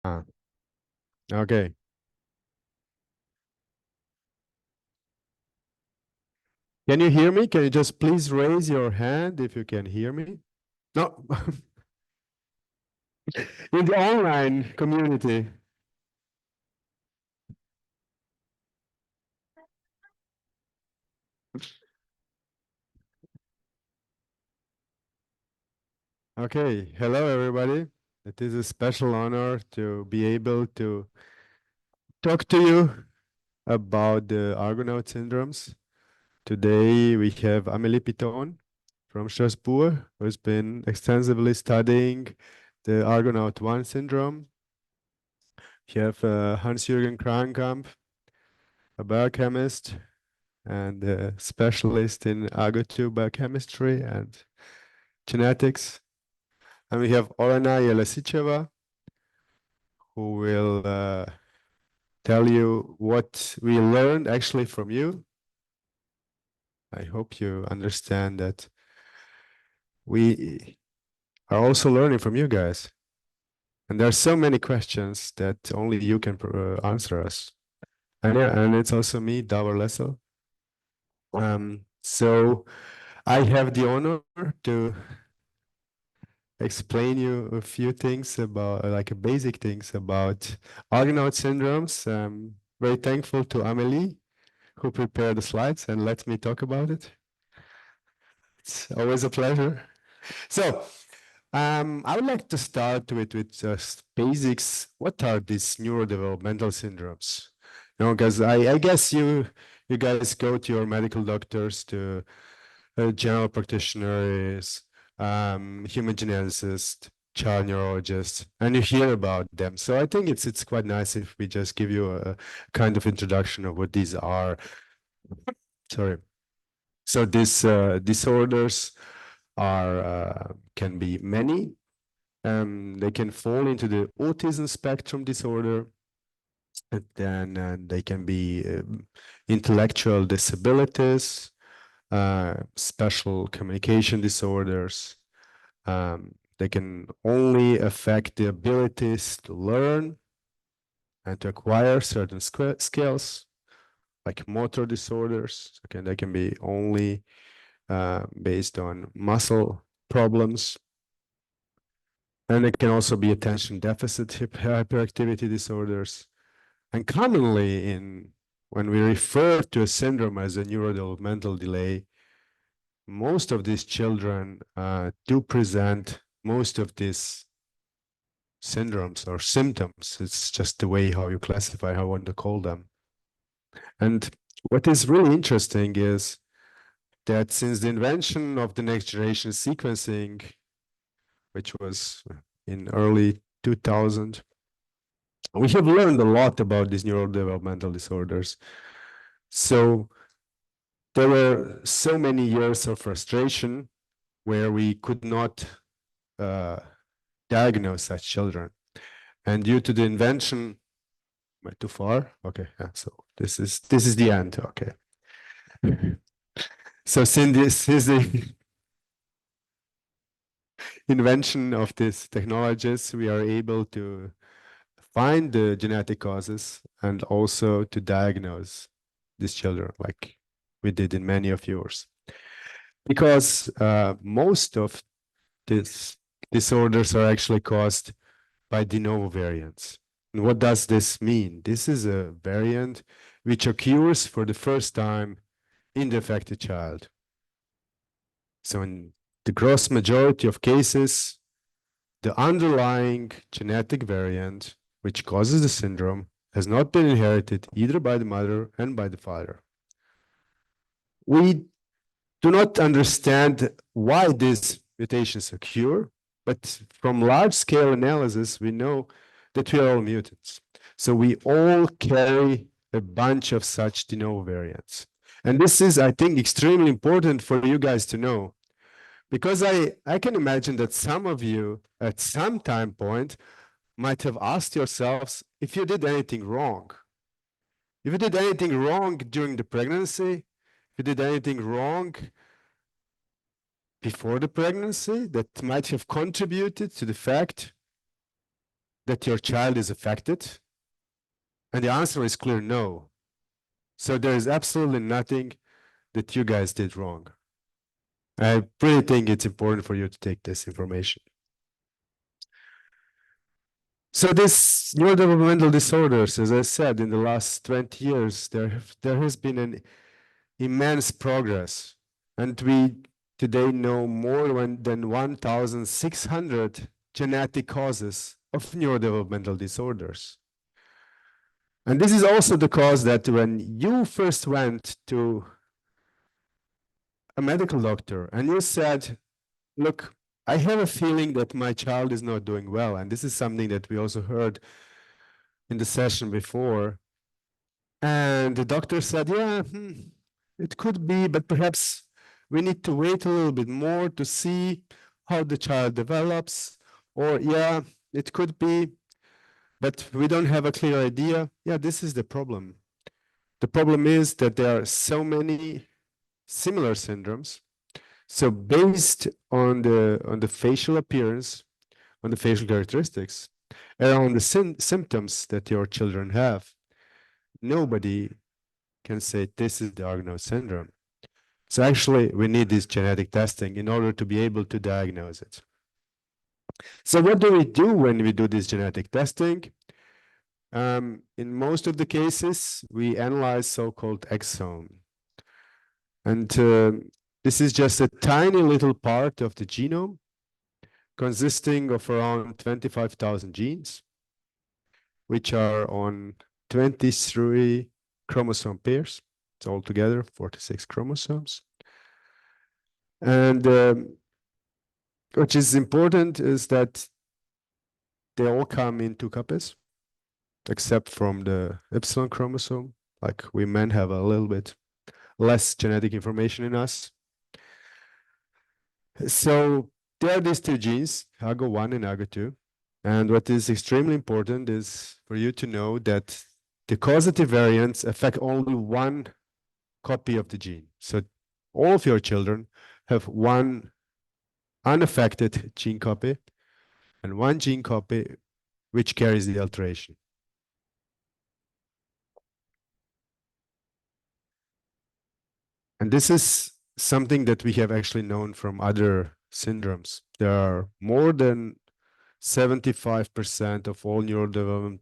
Ah, okay. Can you hear me? Can you just please raise your hand if you can hear me? No, in the online community. Okay, hello everybody. It is a special honor to be able to talk to you about the Argonaute syndromes. Today we have Amélie Piton from Strasbourg, who's been extensively studying the Argonaute 1 syndrome. We have Hans-Jürgen Kreienkamp, a biochemist and a specialist in AGO2 biochemistry and genetics. And we have Olena Ielesicheva, who will tell you what we learned actually from you. I hope you understand that we are also learning from you guys. And there are so many questions that only you can answer us. And yeah, and it's also me, Davor Lessel. So I have the honor to explain you a few things about, like basic things about Argonaute syndromes. Very thankful to Amélie, who prepared the slides and let me talk about it. It's always a pleasure. So, I would like to start with just basics. What are these neurodevelopmental syndromes? You know, because I guess you guys go to your medical doctors, to general practitioners, human geneticists, child neurologists, and you hear about them. So I think it's quite nice if we just give you a kind of introduction of what these are. Sorry. So these disorders are can be many. They can fall into the autism spectrum disorder, and then they can be intellectual disabilities, special communication disorders. They can only affect the abilities to learn and to acquire certain skills, like motor disorders. Okay, they can be only based on muscle problems. And it can also be attention deficit hyperactivity disorders. And commonly when we refer to a syndrome as a neurodevelopmental delay, most of these children do present most of these syndromes or symptoms. It's just the way how you classify, how you want to call them. And what is really interesting is that since the invention of the next generation sequencing, which was in early 2000, we have learned a lot about these neurodevelopmental disorders. So there were so many years of frustration where we could not diagnose such children. And due to the invention, am I too far? Okay, yeah, so this is the end. Okay. So since this is the invention of these technologies, we are able to find the genetic causes and also to diagnose these children, like we did in many of yours. Because most of these disorders are actually caused by de novo variants. And what does this mean? This is a variant which occurs for the first time in the affected child. So in the gross majority of cases, the underlying genetic variant which causes the syndrome has not been inherited either by the mother and by the father. We do not understand why these mutations occur, but from large-scale analysis, we know that we are all mutants. So we all carry a bunch of such de novo variants. And this is, I think, extremely important for you guys to know, because I can imagine that some of you at some time point might have asked yourselves if you did anything wrong. If you did anything wrong during the pregnancy, if you did anything wrong before the pregnancy that might have contributed to the fact that your child is affected? And the answer is clear no. So there is absolutely nothing that you guys did wrong. I really think it's important for you to take this information. So this neurodevelopmental disorders, as I said, in the last 20 years, there has been an immense progress. And we today know more than 1,600 genetic causes of neurodevelopmental disorders. And this is also the cause that when you first went to a medical doctor and you said, look, I have a feeling that my child is not doing well. And this is something that we also heard in the session before. And the doctor said, yeah, it could be, but perhaps we need to wait a little bit more to see how the child develops. Or, yeah, it could be, but we don't have a clear idea. Yeah, this is the problem. The problem is that there are so many similar syndromes. So based on the facial appearance, on the facial characteristics, and on the symptoms that your children have, nobody can say this is the Argonaute syndrome. So actually, we need this genetic testing in order to be able to diagnose it. So what do we do when we do this genetic testing? In most of the cases, we analyze so-called exome. And this is just a tiny little part of the genome consisting of around 25,000 genes, which are on 23 chromosome pairs. It's altogether 46 chromosomes. And which is important is that they all come in 2 copies, except from the epsilon chromosome. Like we men have a little bit less genetic information in us. So there are these 2 genes, AGO1 and AGO2. And what is extremely important is for you to know that the causative variants affect only 1 copy of the gene. So all of your children have 1 unaffected gene copy and 1 gene copy which carries the alteration. And this is something that we have actually known from other syndromes. There are more than 75% of all neurodevelopmental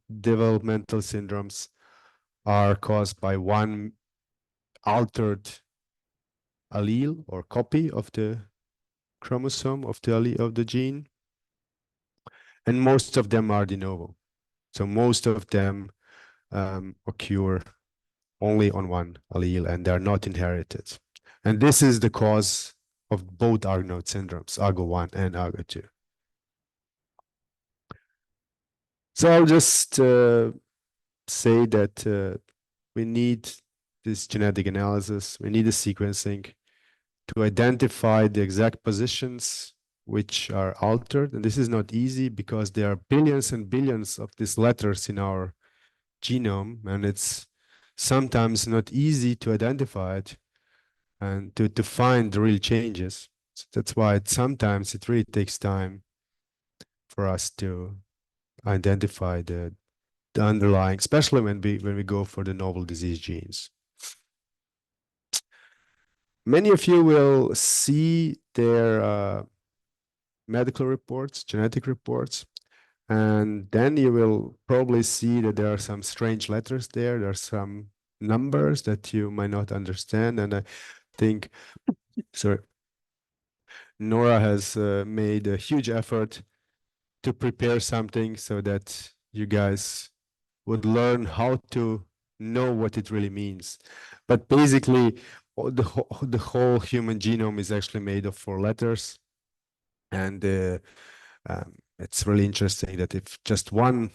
syndromes are caused by 1 altered allele or copy of the chromosome of the gene. And most of them are de novo. So most of them occur only on 1 allele and they're not inherited. And this is the cause of both Argonaute syndromes, AGO1 and AGO2. So I'll just say that we need this genetic analysis, we need the sequencing to identify the exact positions which are altered. And this is not easy because there are billions and billions of these letters in our genome, and it's sometimes not easy to identify it and to find the real changes. So that's why sometimes it really takes time for us to identify the underlying, especially when we go for the novel disease genes. Many of you will see their medical reports, genetic reports, and then you will probably see that there are some strange letters there. There are some numbers that you might not understand. And I think, sorry, Nora has made a huge effort to prepare something so that you guys would learn how to know what it really means. But basically, the whole human genome is actually made of 4 letters. And it's really interesting that if just 1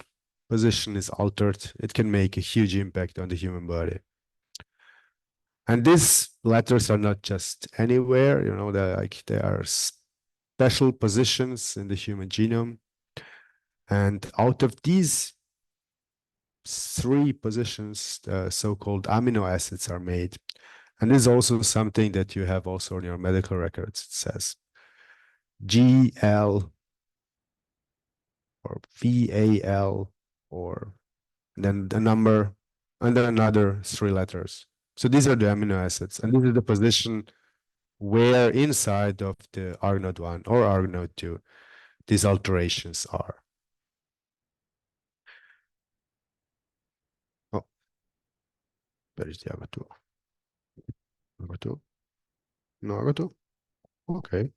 position is altered, it can make a huge impact on the human body. And these letters are not just anywhere, you know, they are special positions in the human genome. And out of these 3 positions, so-called amino acids are made. And this is also something that you have also in your medical records. It says GL or VAL, or then the number, and then another 3 letters. So these are the amino acids, and this is the position where inside of the Argonaute 1 or Argonaute 2 these alterations are. Oh, where is the AGO2? AGO2? No AGO2? Okay.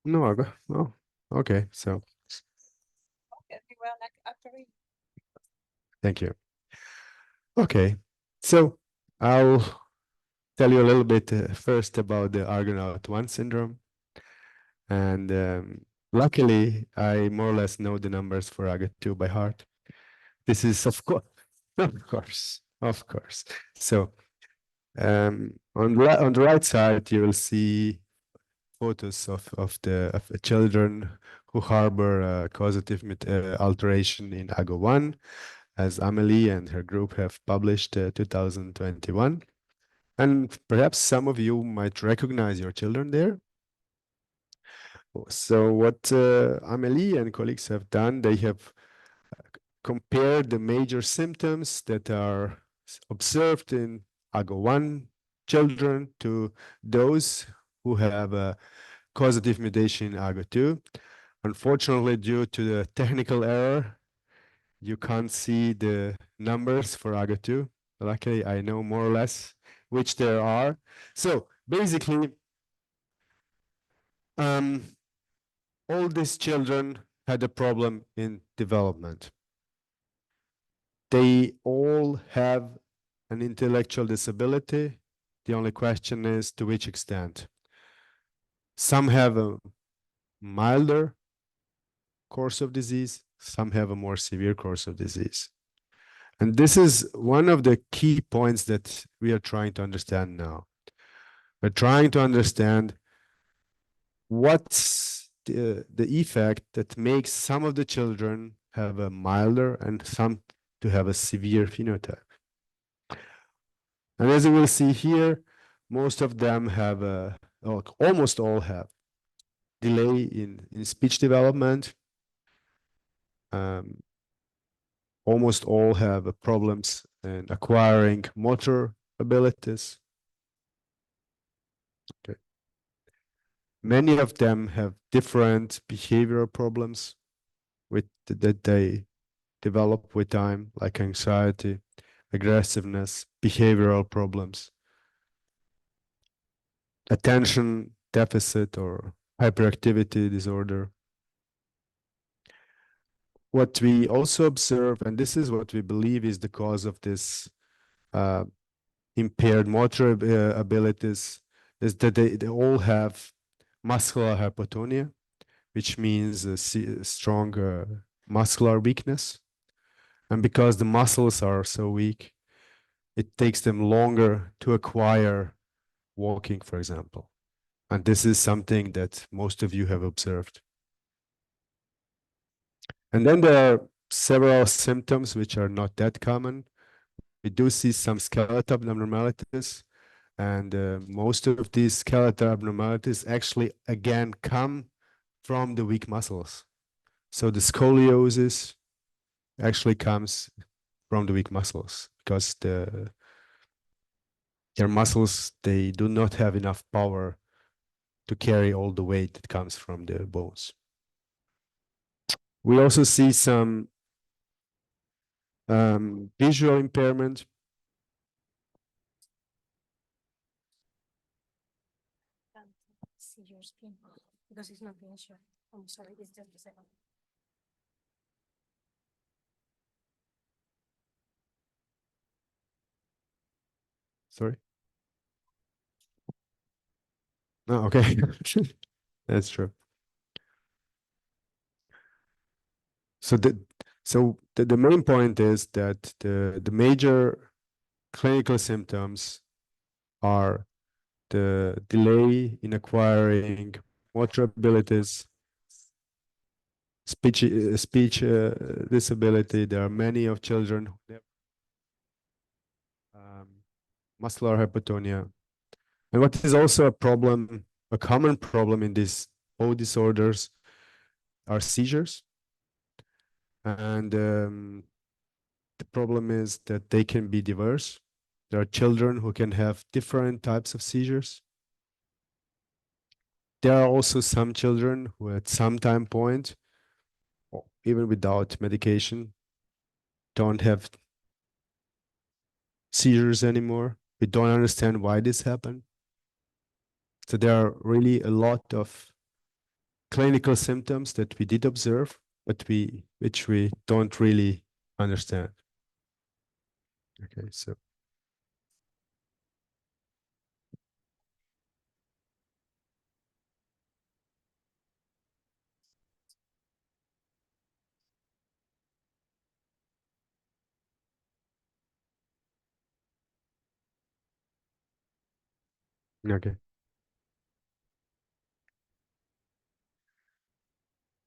No AGO. Oh, okay. So thank you. Okay. So I'll tell you a little bit first about the Argonaute 1 syndrome. And luckily, I more or less know the numbers for AGO2 by heart. This is, of course, of course. So on the right side, you will see photos of the children who harbor a causative alteration in AGO1, as Amelie and her group have published 2021. And perhaps some of you might recognize your children there. So what Amelie and colleagues have done, they have compared the major symptoms that are observed in AGO1 children to those who have a causative mutation in AGO2. Unfortunately, due to the technical error, you can't see the numbers for AGO2. Luckily, I know more or less which there are. So basically, all these children had a problem in development. They all have an intellectual disability. The only question is to which extent. Some have a milder course of disease, some have a more severe course of disease. And this is one of the key points that we are trying to understand now. We're trying to understand what's the effect that makes some of the children have a milder and some to have a severe phenotype. And as you will see here, most of them have almost all have delay in speech development. Almost all have problems in acquiring motor abilities. Okay. Many of them have different behavioral problems that they develop with time, like anxiety, aggressiveness, behavioral problems, attention deficit or hyperactivity disorder. What we also observe, and this is what we believe is the cause of this impaired motor abilities, is that they all have muscular hypotonia, which means a strong muscular weakness. And because the muscles are so weak, it takes them longer to acquire walking, for example. And this is something that most of you have observed. And then there are several symptoms which are not that common. We do see some skeletal abnormalities, and most of these skeletal abnormalities actually, again, come from the weak muscles. So the scoliosis actually comes from the weak muscles because their muscles, they do not have enough power to carry all the weight that comes from the bones. We also see some visual impairment. See your screen because it's not being shown. I'm sorry, it's just a second. Sorry. Oh, okay. That's true. So the main point is that the major clinical symptoms are the delay in acquiring motor abilities, speech disability. There are many of children who have muscular hypotonia. And what is also a problem, a common problem in these all disorders are seizures. And the problem is that they can be diverse. There are children who can have different types of seizures. There are also some children who at some time point, even without medication, don't have seizures anymore. We don't understand why this happened. So there are really a lot of clinical symptoms that we did observe, but which we don't really understand. Okay, so okay.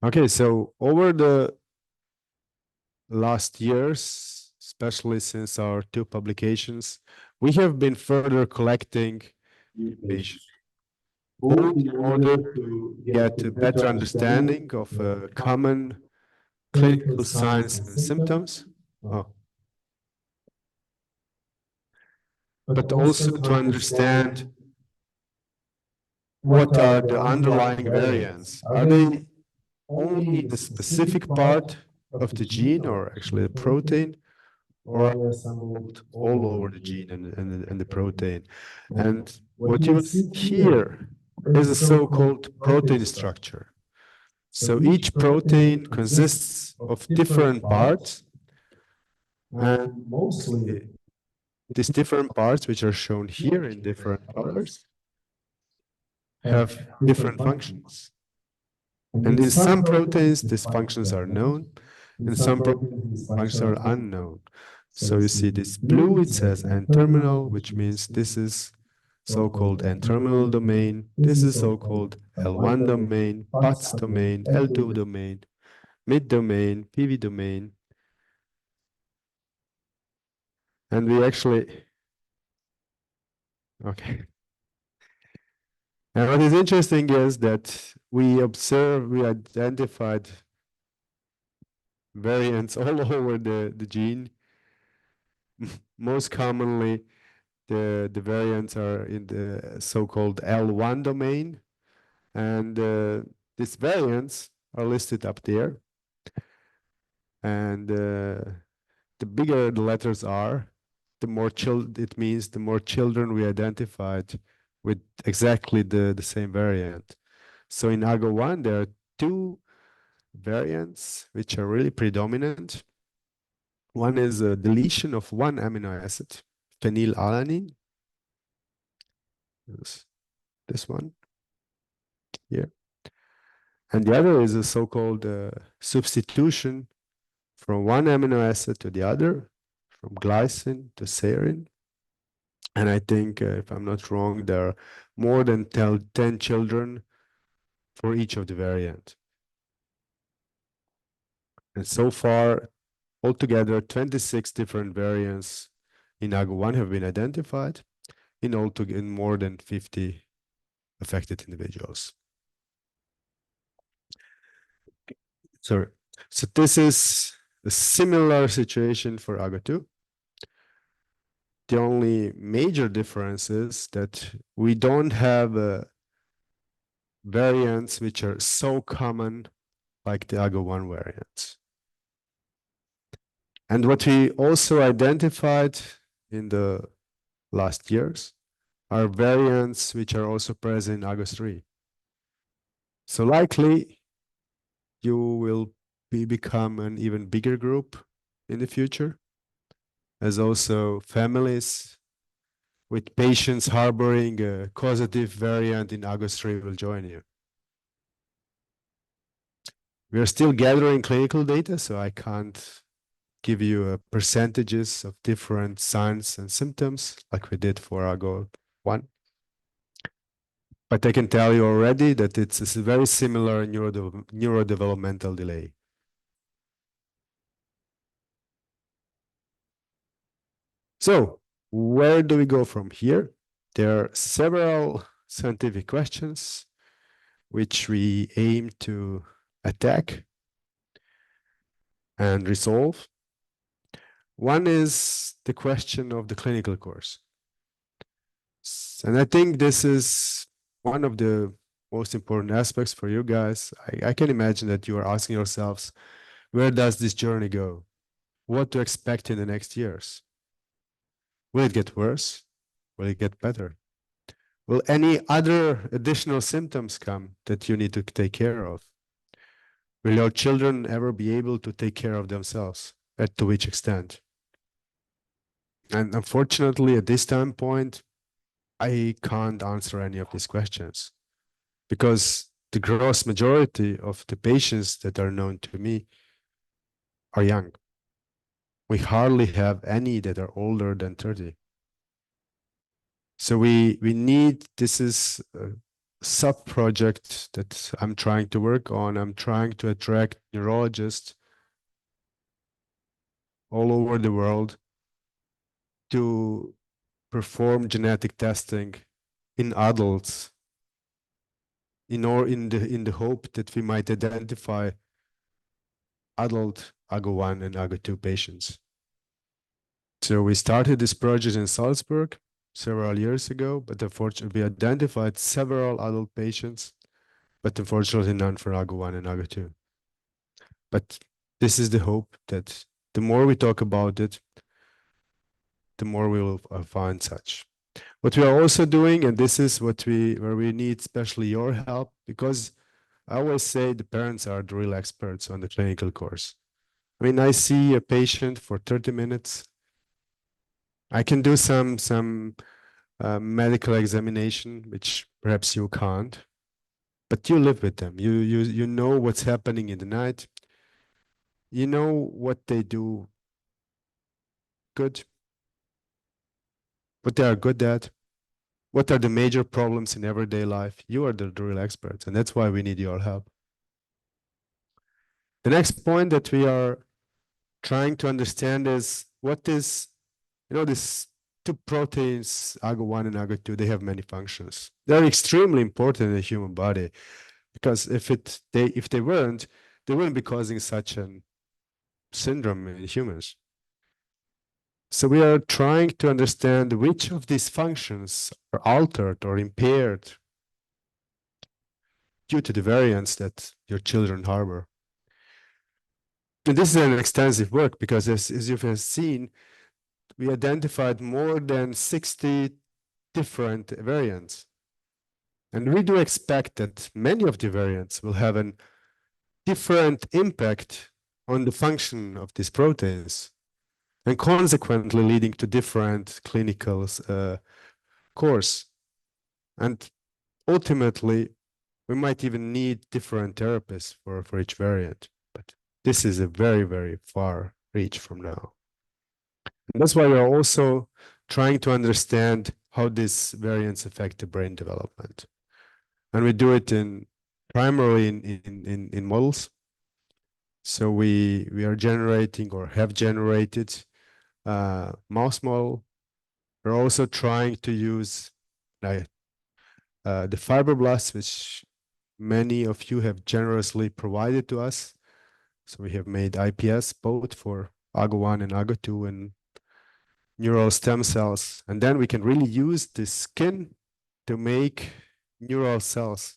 Okay, so over the last years, especially since our two publications, we have been further collecting information, both in order to get a better understanding of common clinical signs and symptoms, but also to understand what are the underlying variants. Are they only in a specific part of the gene or actually the protein, or are they assembled all over the gene and the protein? And what you will see here is a so-called protein structure. So each protein consists of different parts, and mostly these different parts, which are shown here in different colors, have different functions. And in some proteins, these functions are known. In some proteins, these functions are unknown. So you see this blue, it says N-terminal, which means this is so-called N-terminal domain. This is so-called L1 domain, PATS domain, L2 domain, mid domain, PV domain. And we actually, okay. And what is interesting is that we identified variants all over the gene. Most commonly, the variants are in the so-called L1 domain. And these variants are listed up there. And the bigger the letters are, the more it means the more children we identified with exactly the same variant. So in AGO1, there are two variants which are really predominant. One is a deletion of one amino acid, phenylalanine. This one here. And the other is a so-called substitution from one amino acid to the other, from glycine to serine. And I think, if I'm not wrong, there are more than 10 children for each of the variants. And so far, altogether, 26 different variants in AGO1 have been identified in more than 50 affected individuals. Sorry. So this is a similar situation for AGO2. The only major difference is that we don't have variants which are so common like the AGO1 variants. And what we also identified in the last years are variants which are also present in AGO3. So likely you will become an even bigger group in the future, as also families with patients harboring a causative variant in AGO3 will join you. We are still gathering clinical data, so I can't give you percentages of different signs and symptoms like we did for AGO1. But I can tell you already that it's a very similar neurodevelopmental delay. So where do we go from here? There are several scientific questions which we aim to attack and resolve. One is the question of the clinical course. And I think this is one of the most important aspects for you guys. I can imagine that you are asking yourselves, where does this journey go? What to expect in the next years? Will it get worse? Will it get better? Will any other additional symptoms come that you need to take care of? Will your children ever be able to take care of themselves? To which extent? And unfortunately, at this time point, I can't answer any of these questions because the gross majority of the patients that are known to me are young. We hardly have any that are older than 30. So we need, this is a sub project that I'm trying to work on. I'm trying to attract neurologists all over the world to perform genetic testing in adults in the hope that we might identify adult AGO1 and AGO2 patients. So we started this project in Salzburg several years ago, but unfortunately we identified several adult patients, but unfortunately none for AGO1 and AGO2. But this is the hope that the more we talk about it, the more we will find such. What we are also doing, and this is where we need especially your help, because I always say the parents are the real experts on the clinical course. I mean, I see a patient for 30 minutes. I can do some medical examination, which perhaps you can't, but you live with them. You know what's happening in the night. You know what they do good, what they are good at, what are the major problems in everyday life. You are the real experts, and that's why we need your help. The next point that we are trying to understand is what is, these two proteins, AGO1 and AGO2, they have many functions. They're extremely important in the human body because if they weren't, they wouldn't be causing such a syndrome in humans. So we are trying to understand which of these functions are altered or impaired due to the variants that your children harbor. And this is an extensive work because as you have seen, we identified more than 60 different variants. And we do expect that many of the variants will have a different impact on the function of these proteins and consequently leading to different clinical course. And ultimately, we might even need different therapies for each variant. But this is a very, very far reach from now. And that's why we're also trying to understand how these variants affect the brain development. And we do it primarily in models. So we are generating or have generated mouse model. We're also trying to use the fibroblasts, which many of you have generously provided to us. So we have made IPS both for AGO1 and AGO2 and neural stem cells. And then we can really use the skin to make neural cells.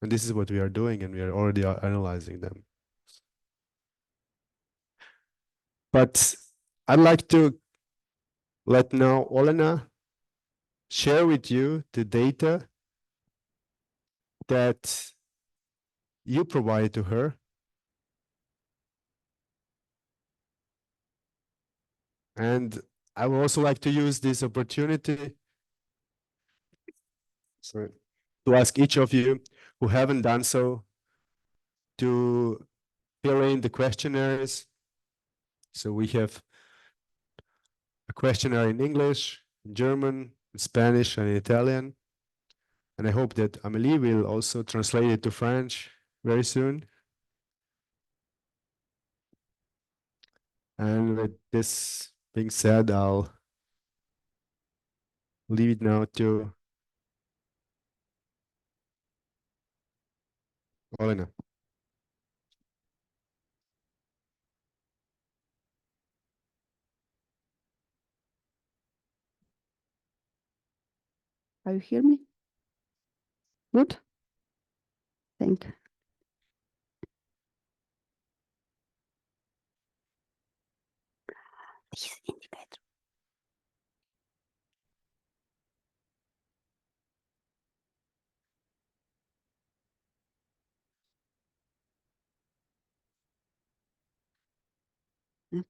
And this is what we are doing, and we are already analyzing them. But I'd like to let now Olena share with you the data that you provided to her. And I would also like to use this opportunity to ask each of you who haven't done so to fill in the questionnaires. So we have a questionnaire in English, in German, in Spanish, and in Italian. And I hope that Amélie will also translate it to French very soon. And with this being said, I'll leave it now to Olena. Are you hear me? Good. Thank you. This indicator. Нет.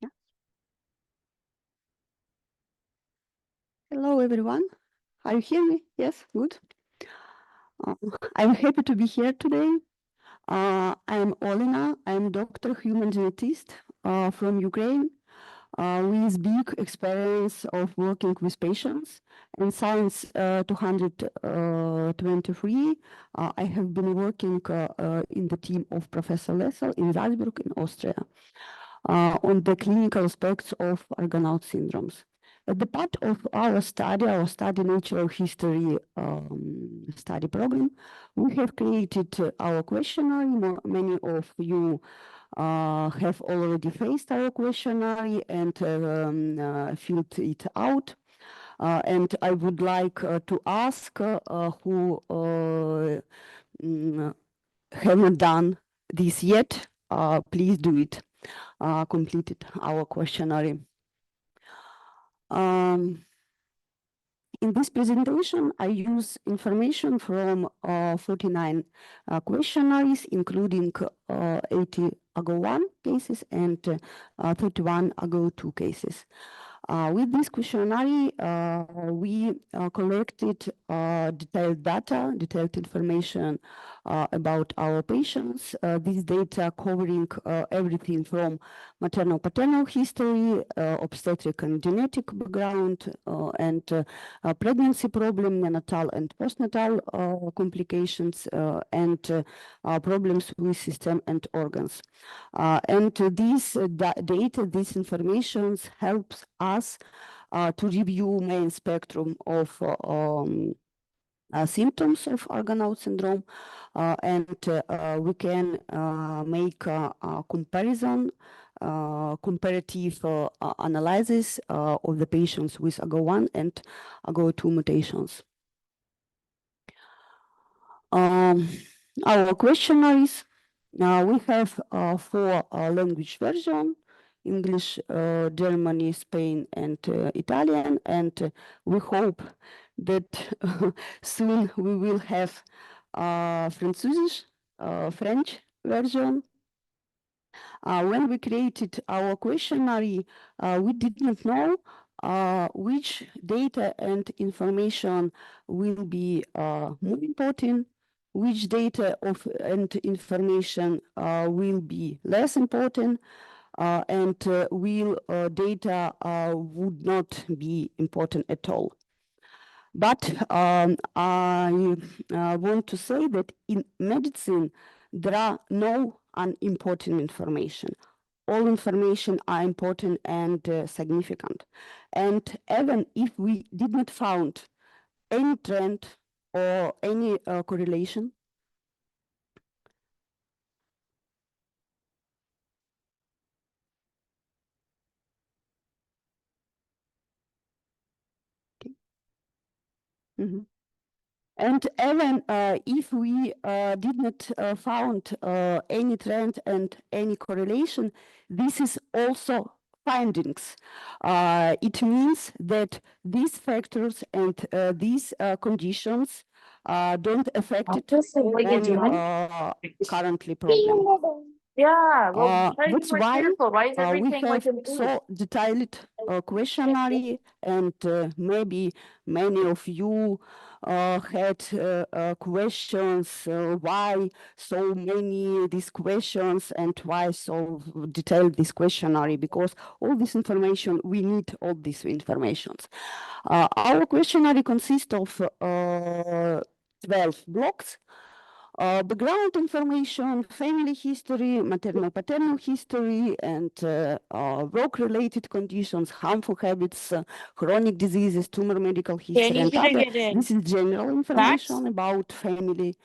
Yeah. Hello, everyone. Are you hear me? Yes, good. I'm happy to be here today. I'm Olena. I'm doctor human genetist from Ukraine with big experience of working with patients. In Science 223, I have been working in the team of Professor Lessel in Salzburg in Austria on the clinical aspects of Argonaute syndromes. At the part of our study natural history study program, we have created our questionnaire. Many of you have already faced our questionnaire and filled it out. And I would like to ask who haven't done this yet, please do it. Completed our questionnaire. In this presentation, I use information from 49 questionnaires, including 80 AGO1 cases and 31 AGO2 cases. With this questionnaire, we collected detailed data, detailed information about our patients. This data covering everything from maternal-paternal history, obstetric and genetic background, and pregnancy problem, neonatal and postnatal complications, and problems with system and organs. And this data, this information helps us to review main spectrum of symptoms of Argonaute syndrome, and we can make a comparison, comparative analysis of the patients with AGO1 and AGO2 mutations. Our questionnaires, we have 4 language version: English, Germany, Spain, and Italian, and we hope that soon we will have French version. When we created our questionnaire, we did not know which data and information will be more important, which data and information will be less important, and will data would not be important at all. But I want to say that in medicine, there are no unimportant information. All information are important and significant. And even if we did not found any trend or any correlation, okay. And even if we did not found any trend and any correlation, this is also findings. It means that these factors and these conditions don't affect it on currently problem. Yeah, well, try to be That's more why careful. Why is we everything like have an so detailed questionnaire, and maybe many of you had questions, why so many these questions and why so detailed this questionnaire, because all this information, we need all these informations. Our questionnaire consists of 12 blocks. Background information, family history, maternal-paternal history, and work-related conditions, harmful habits, chronic diseases, tumor medical I history, need and you to other. get in. This is general Max? information about family.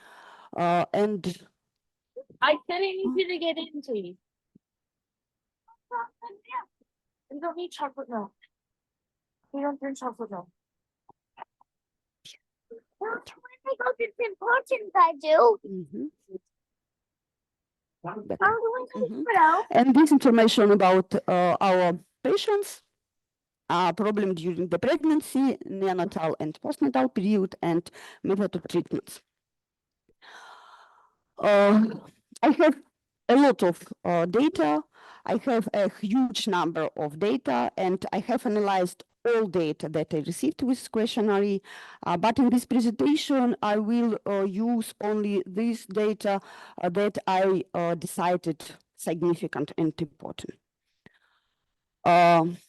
And I said I need you to get in, please. We don't need chocolate milk. We don't drink chocolate milk. Because it's important, I do. mhm, I'm back. doing Mhm. hello. And this information about our patients, problem during the pregnancy, neonatal and postnatal period, and method of treatments. I have a lot of data. I have a huge number of data, and I have analyzed all data that I received with questionnaire. But in this presentation, I will use only this data that I decided significant and important.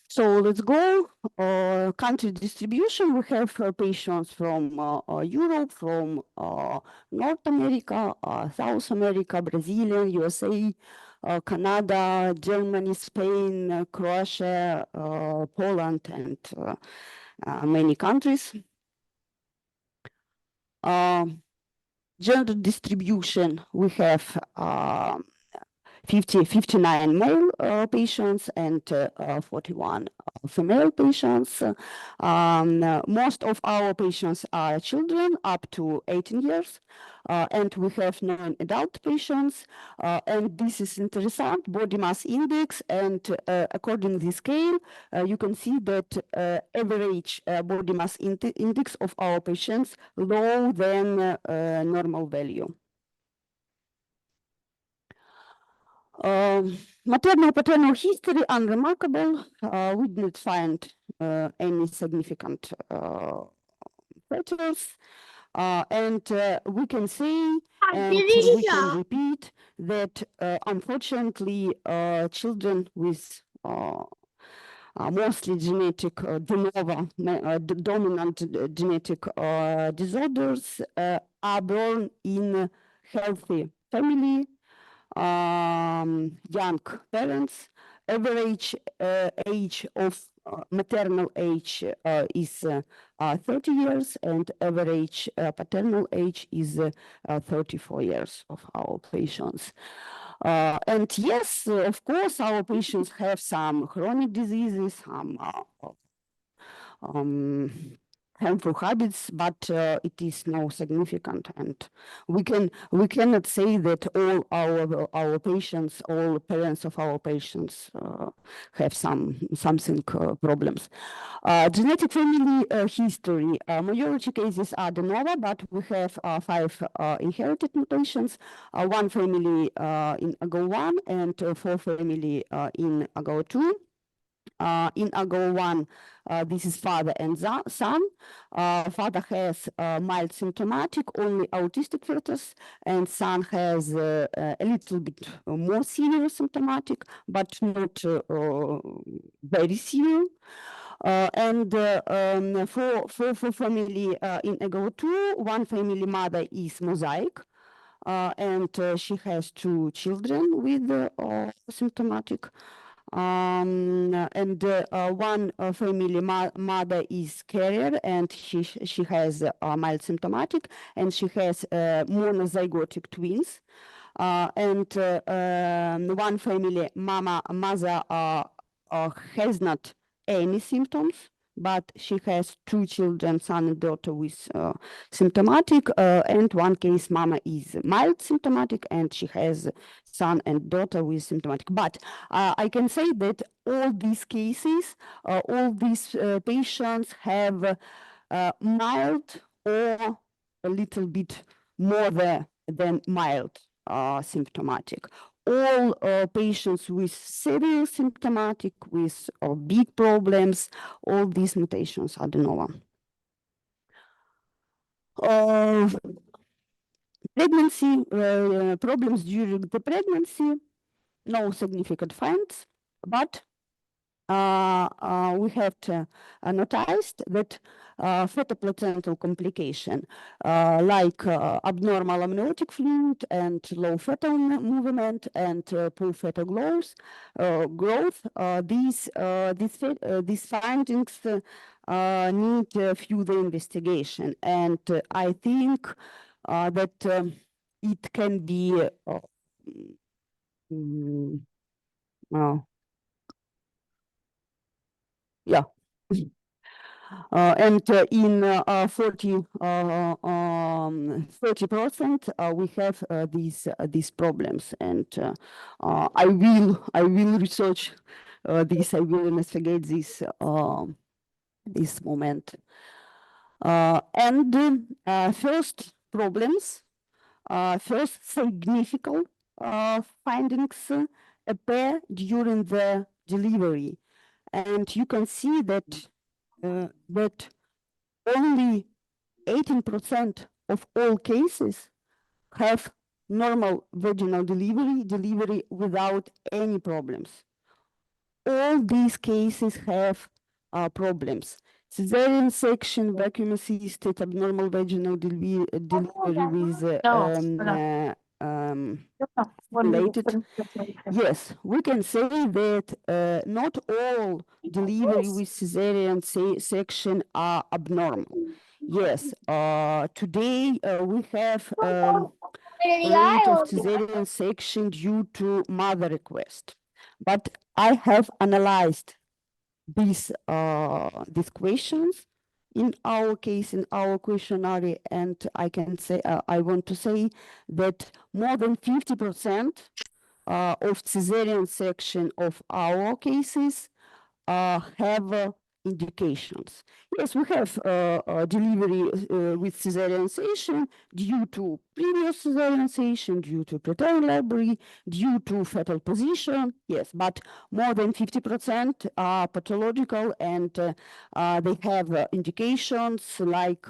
So let's go. Country distribution. We have patients from Europe, from North America, South America, Brazil, USA, Canada, Germany, Spain, Croatia, Poland, and many countries. Gender distribution. We have 59 male patients and 41 female patients. Most of our patients are children up to 18 years, and we have 9 adult patients. And this is interesting, body mass index, and according to the scale, you can see that average body mass index of our patients lower than normal value. Maternal-paternal history, unremarkable. We didn't find any significant factors. And we can say, and we can repeat that unfortunately, children with mostly genetic de novo, dominant genetic disorders are born in healthy family, young parents. Average age of maternal age is 30 years, and average paternal age is 34 years of our patients. And yes, of course, our patients have some chronic diseases, some harmful habits, but it is no significant, and we cannot say that all our patients, all parents of our patients have something problems. Genetic family history. Majority cases are de novo, but we have 5 inherited mutations. 1 family in AGO1 and 4 family in AGO2. In AGO1, this is father and son. Father has mild symptomatic, only autistic fetus, and son has a little bit more severe symptomatic, but not very severe. And for family in AGO2, 1 family mother is mosaic, and she has 2 children with symptomatic. And 1 family mother is carrier, and she has mild symptomatic, and she has monozygotic twins. And 1 family mother has not any symptoms, but she has 2 children, son and daughter, with symptomatic, and 1 case mama is mild symptomatic, and she has son and daughter with symptomatic. But I can say that all these cases, all these patients have mild or a little bit more than mild symptomatic. all patients with severe symptomatic, with big problems, all these mutations are de novo. Pregnancy, problems during the pregnancy, no significant finds, but we have noticed that fetoplacental complication like abnormal amniotic fluid and low fetal movement and poor fetal growth, these findings need further investigation, and I think that it can be yeah. And in 30%, we have these problems, and I will research this. I will investigate this moment. And first problems, first significant findings appear during the delivery, and you can see that that only 18% of all cases have normal vaginal delivery without any problems. All these cases have problems. Cesarean section, vacuum assisted, abnormal vaginal delivery with related. Yes, we can say that not all delivery with cesarean section are abnormal. Yes, today we have rate of cesarean section due to mother request, but I have analyzed these questions in our case, in our questionnaire, and I can say I want to say that more than 50% of cesarean section of our cases have indications. Yes, we have delivery with cesarean section due to previous cesarean section, due to preterm library, due to fetal position. Yes, but more than 50% are pathological, and they have indications like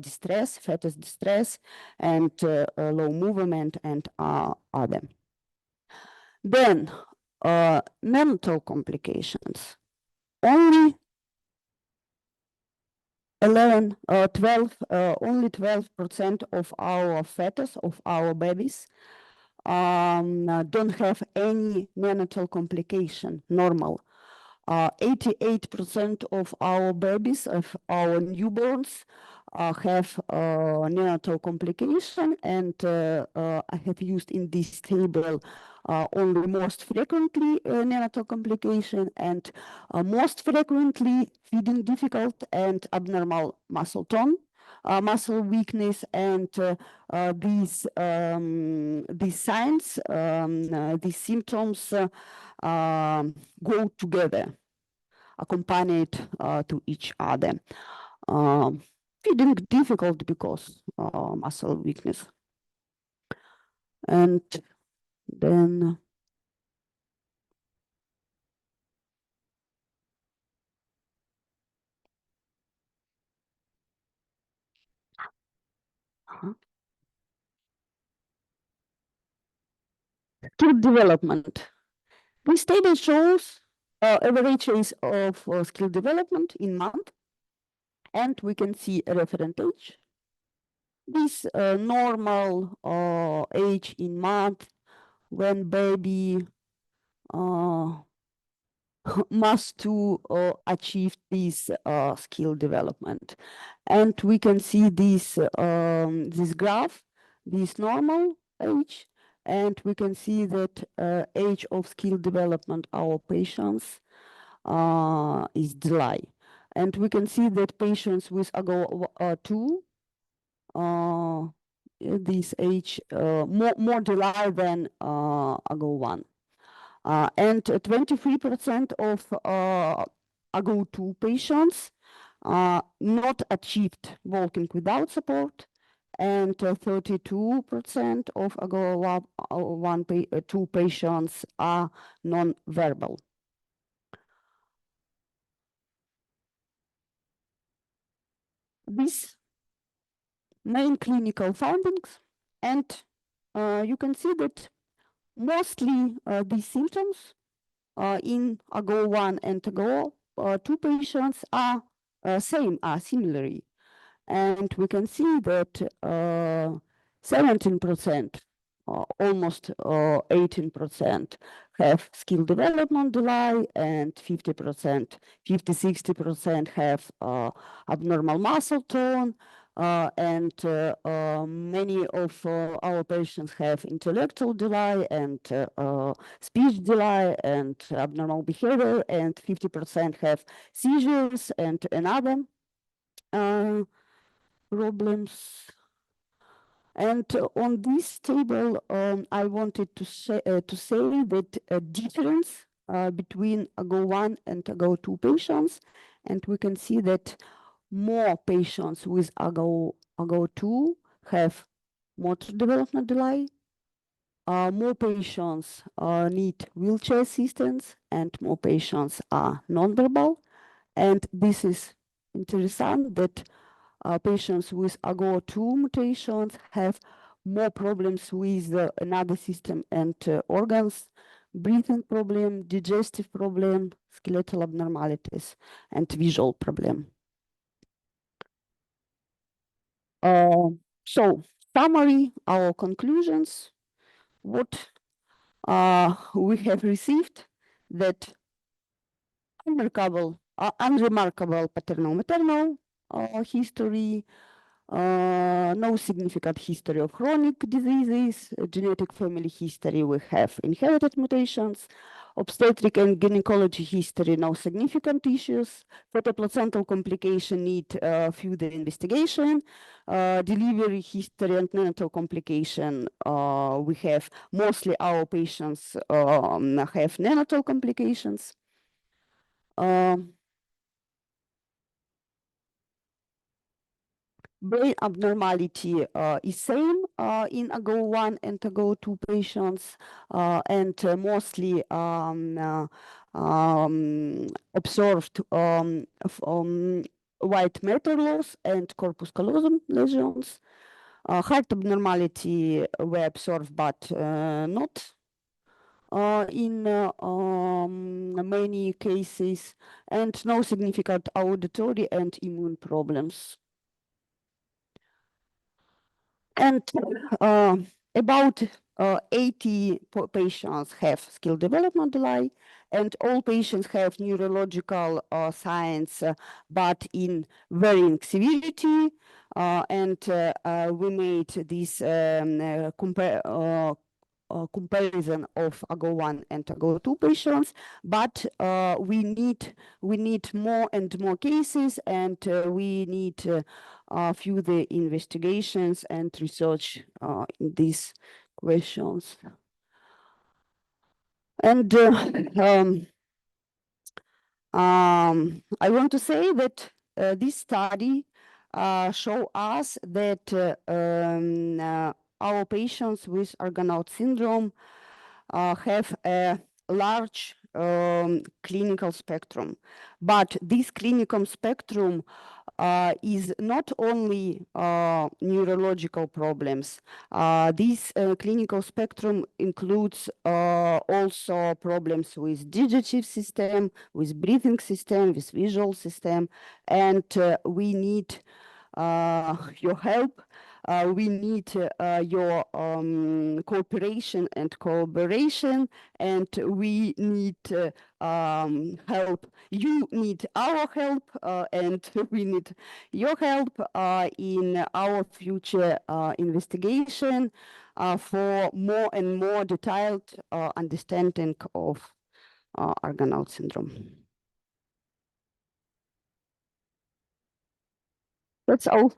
distress, fetus distress, and low movement, and other. Then neonatal complications. Only 12% of our fetus, of our babies, don't have any neonatal complication, normal. 88% of our babies, of our newborns, have neonatal complication, and I have used in this table only most frequently neonatal complication, and most frequently feeding difficult and abnormal muscle tone, muscle weakness, and these signs, these symptoms go together, accompanied to each other. Feeding difficult because muscle weakness. And then skill development. This table shows average age of skill development in month, and we can see a referent age. This normal age in month when baby must to achieve this skill development. And we can see this graph, this normal age, and we can see that age of skill development our patients is delay. And we can see that patients with AGO2, this age more delay than AGO1. And 23% of AGO2 patients not achieved walking without support, and 32% of AGO1 2 patients are non-verbal. These main clinical findings, and you can see that mostly these symptoms in AGO1 and AGO2 patients are similarly. And we can see that 17%, almost 18% have skill development delay, and 50%, 60% have abnormal muscle tone, and many of our patients have intellectual delay and speech delay and abnormal behavior, and 50% have seizures and another problems. And on this table, I wanted to say that a difference between AGO1 and AGO2 patients, and we can see that more patients with AGO2 have motor development delay, more patients need wheelchair assistance, and more patients are nonverbal. And this is interesting that patients with AGO2 mutations have more problems with another system and organs, breathing problem, digestive problem, skeletal abnormalities, and visual problem. So, summary, our conclusions, what we have received, that unremarkable paternal-maternal history, no significant history of chronic diseases, genetic family history, we have inherited mutations, obstetric and gynecology history, no significant issues, fetal-placental complication need further investigation, delivery history and neonatal complication, we have mostly our patients have neonatal complications. Brain abnormality is same in AGO1 and AGO2 patients, and mostly observed white matter loss and corpus callosum lesions. Heart abnormality were observed, but not in many cases, and no significant auditory and immune problems. And about 80 patients have skill development delay, and all patients have neurological signs, but in varying severity. And we made this comparison of AGO1 and AGO2 patients, but we need more and more cases, and we need further investigations and research in these questions. And I want to say that this study show us that our patients with Argonaute syndrome have a large clinical spectrum, but this clinical spectrum is not only neurological problems. This clinical spectrum includes also problems with digestive system, with breathing system, with visual system, and we need your help. We need your cooperation and collaboration, and we need help. You need our help, and we need your help in our future investigation for more and more detailed understanding of Argonaute syndrome. That's all.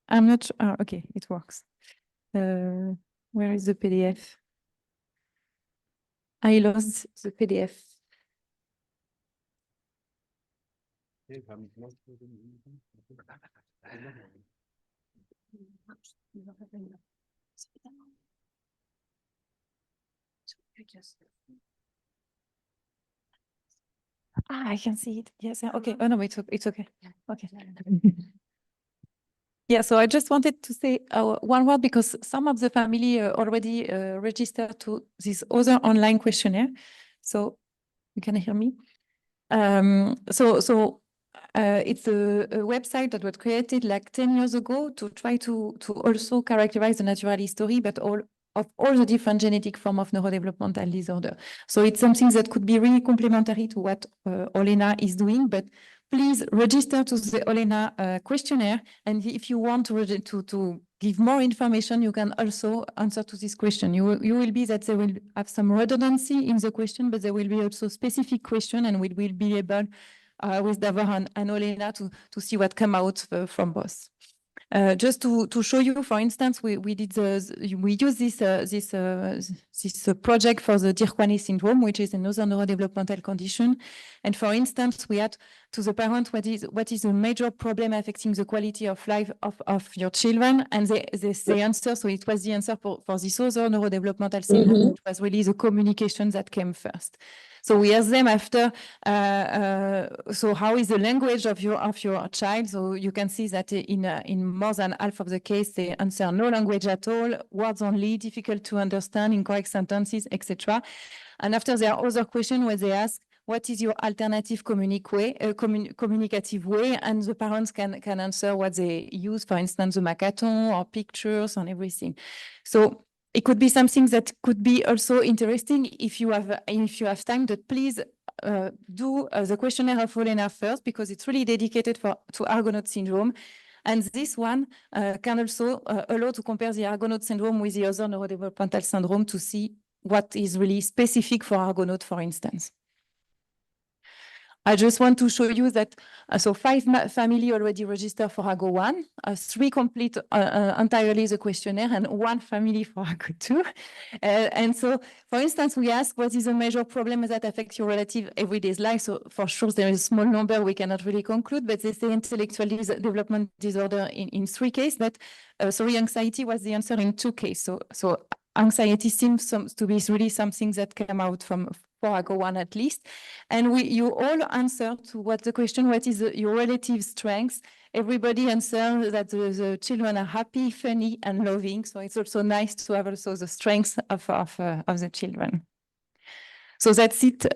I'm not sure. Okay, it works. Where is the PDF? I lost the PDF. I can see it. Yes. Okay. Oh no, it's okay. Okay. Yeah, so I just wanted to say one word because some of the family already registered to this other online questionnaire. So you can hear me. It's a website that was created like 10 years ago to try to also characterize the natural history, but all the different genetic form of neurodevelopmental disorder. So it's something that could be really complementary to what Olena is doing, but please register to the Olena questionnaire. And if you want to give more information, you can also answer to this question. You will be that they will have some redundancy in the question, but there will be also specific question, and we will be able with Davor and Olena to see what come out from both. Just to show you, for instance, we use this project for the Argonaute syndrome, which is another neurodevelopmental condition. And for instance, we had to the parent what is a major problem affecting the quality of life of your children, and they answer. So it was the answer for this other neurodevelopmental syndrome. It was really the communication that came first. So we asked them after, so how is the language of your child? So you can see that in more than half of the case, they answer no language at all, words only, difficult to understand, incorrect sentences, etc. And after there are other questions where they ask, what is your alternative communicative way? And the parents can answer what they use, for instance, the Macathon or pictures and everything. So it could be something that could be also interesting if you have time, but please do the questionnaire of Olena first, because it's really dedicated to Argonaute syndrome. And this one can also allow to compare the Argonaute syndrome with the other neurodevelopmental syndrome to see what is really specific for Argonaute, for instance. I just want to show you that, so 5 family already registered for AGO1, 3 complete entirely the questionnaire, and 1 family for AGO2. And so, for instance, we ask what is a major problem that affects your relative everyday life. So for sure, there is a small number, we cannot really conclude, but they say intellectual development disorder in 3 cases, but anxiety was the answer in 2 cases. So anxiety seems to be really something that came out for AGO1 at least. And you all answer to what the question, what is your relative strengths? Everybody answers that the children are happy, funny, and loving. So it's also nice to have also the strengths of the children. So that's it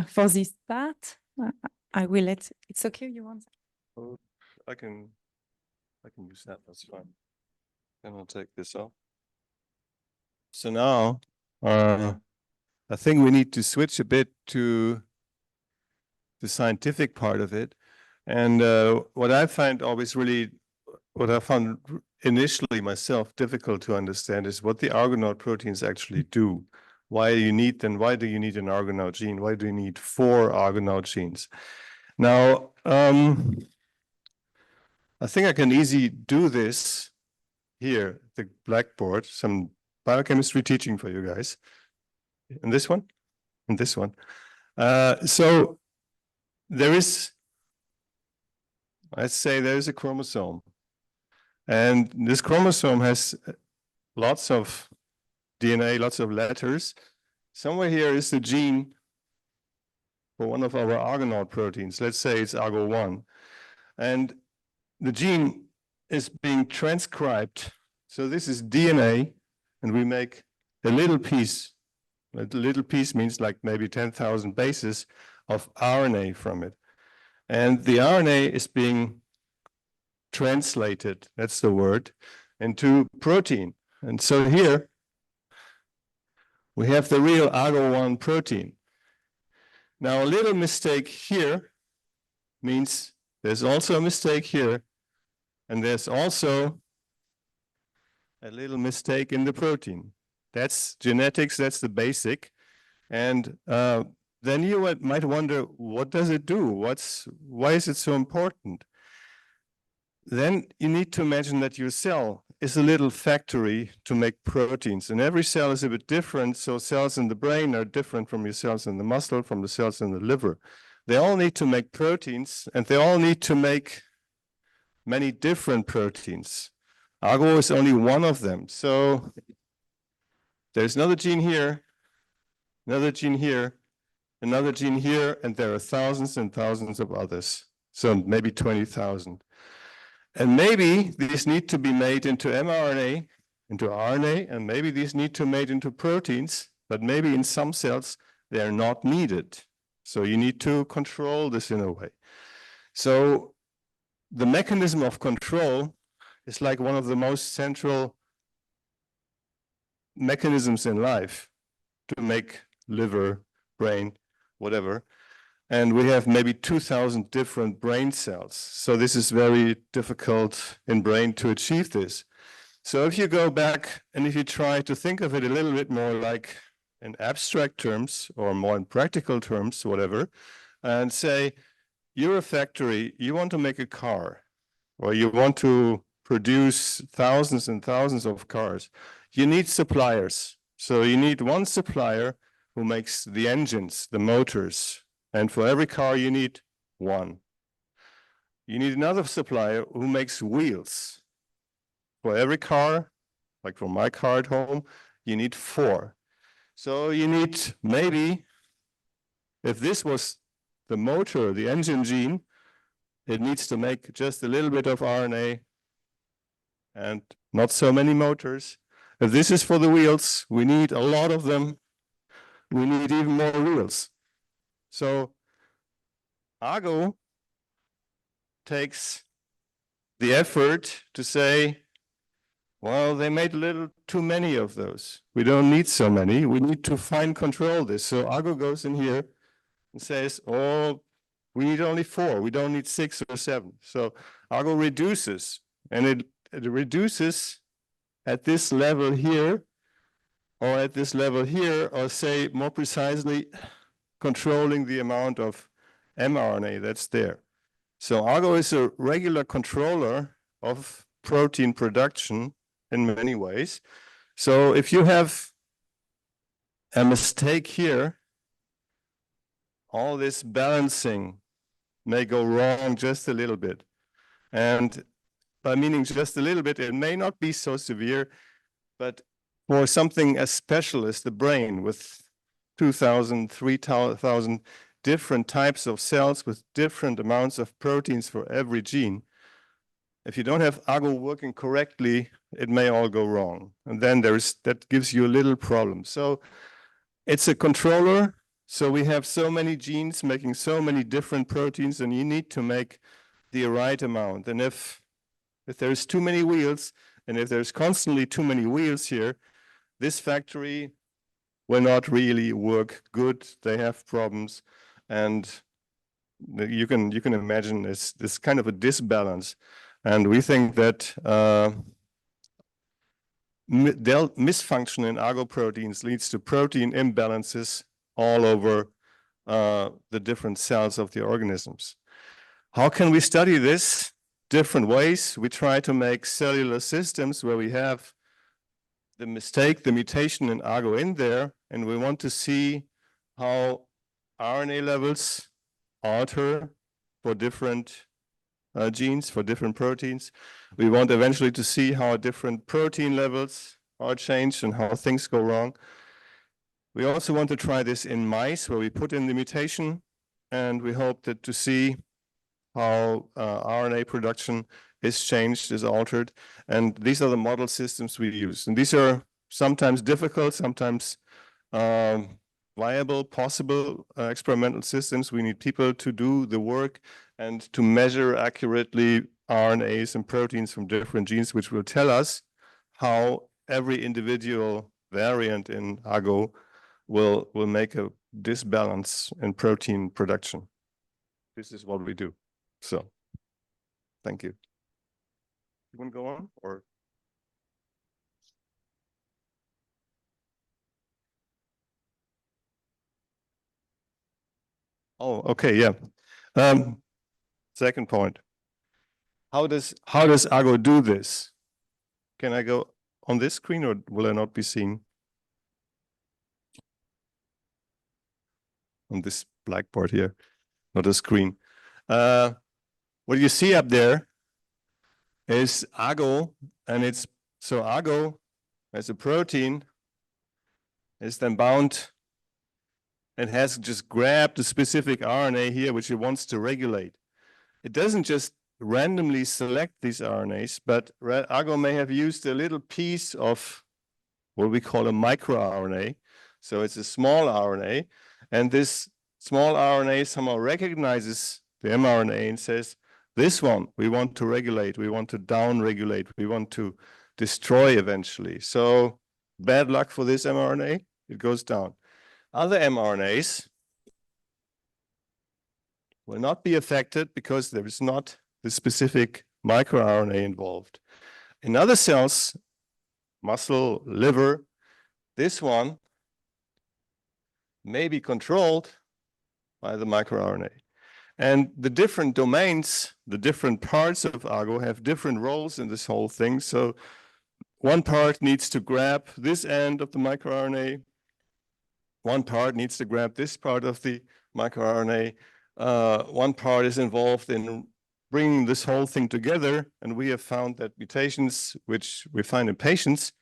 for this part. I will let, it's okay, you want? Oh, I can use that, that's fine. Then I'll take this off. So now, I think we need to switch a bit to the scientific part of it. And what I found initially myself difficult to understand is what the Argonaute proteins actually do. Why do you need them? Why do you need an Argonaute gene? Why do you need 4 Argonaute genes? Now, I think I can easily do this here, the blackboard, some biochemistry teaching for you guys. And this one, and this one. So there is, let's say there is a chromosome. And this chromosome has lots of DNA, lots of letters. Somewhere here is the gene for one of our Argonaute proteins. Let's say it's AGO1. And the gene is being transcribed. So this is DNA, and we make a little piece. A little piece means like maybe 10,000 bases of RNA from it. And the RNA is being translated, that's the word, into protein. And so here we have the real AGO1 protein. Now a little mistake here means there's also a mistake here, and there's also a little mistake in the protein. That's genetics, that's the basic. And then you might wonder, what does it do? Why is it so important? then you need to imagine that your cell is a little factory to make proteins, and every cell is a bit different. So cells in the brain are different from your cells in the muscle, from the cells in the liver. They all need to make proteins, and they all need to make many different proteins. AGO is only one of them. So there's another gene here, another gene here, another gene here, and there are thousands and thousands of others. So maybe 20,000. And maybe these need to be made into mRNA, into RNA, and maybe these need to be made into proteins, but maybe in some cells they are not needed. So you need to control this in a way. So the mechanism of control is like one of the most central mechanisms in life to make liver, brain, whatever. And we have maybe 2,000 different brain cells. So this is very difficult in brain to achieve this. So if you go back and if you try to think of it a little bit more like in abstract terms or more in practical terms, whatever, and say, you're a factory, you want to make a car, or you want to produce thousands and thousands of cars, you need suppliers. So you need one supplier who makes the engines, the motors, and for every car you need one. You need another supplier who makes wheels. For every car, like for my car at home, you need 4. So you need maybe, if this was the motor, the engine gene, it needs to make just a little bit of RNA and not so many motors. If this is for the wheels, we need a lot of them. We need even more wheels. So AGO takes the effort to say, well, they made a little too many of those. We don't need so many. We need to fine control this. So AGO goes in here and says, oh, we need only 4. We don't need 6 or 7. So AGO reduces, and it reduces at this level here, or at this level here, or say more precisely, controlling the amount of mRNA that's there. So AGO is a regular controller of protein production in many ways. So if you have a mistake here, all this balancing may go wrong just a little bit. And by meaning just a little bit, it may not be so severe, but for something as special as the brain with 2,000, 3,000 different types of cells with different amounts of proteins for every gene, if you don't have AGO working correctly, it may all go wrong. And then that gives you a little problem. So it's a controller. So we have so many genes making so many different proteins, and you need to make the right amount. And if there's too many wheels, and if there's constantly too many wheels here, this factory will not really work good. They have problems, and you can imagine this kind of a disbalance. And we think that misfunction in AGO proteins leads to protein imbalances all over the different cells of the organisms. How can we study this? Different ways. We try to make cellular systems where we have the mistake, the mutation in AGO in there, and we want to see how RNA levels alter for different genes, for different proteins. We want eventually to see how different protein levels are changed and how things go wrong. We also want to try this in mice where we put in the mutation, and we hope that to see how RNA production is changed, is altered. And these are the model systems we use. And these are sometimes difficult, sometimes viable, possible experimental systems. We need people to do the work and to measure accurately RNAs and proteins from different genes, which will tell us how every individual variant in AGO will make a disbalance in protein production. This is what we do. So, thank you. You want to go on, or? Oh, okay, yeah. Second point. how does AGO do this? Can I go on this screen or will I not be seen? On this blackboard here, not a screen. What you see up there is AGO, and it's so AGO as a protein is then bound and has just grabbed a specific RNA here which it wants to regulate. It doesn't just randomly select these RNAs, but AGO may have used a little piece of what we call a microRNA. So it's a small RNA, and this small RNA somehow recognizes the mRNA and says, this one we want to regulate, we want to down-regulate, we want to destroy eventually. So bad luck for this mRNA, it goes down. Other mRNAs will not be affected because there is not the specific microRNA involved. In other cells, muscle, liver, this one may be controlled by the microRNA. And the different domains, the different parts of AGO have different roles in this whole thing. So one part needs to grab this end of the microRNA. One part needs to grab this part of the microRNA. One part is involved in bringing this whole thing together. And we have found that mutations, which we find in patients,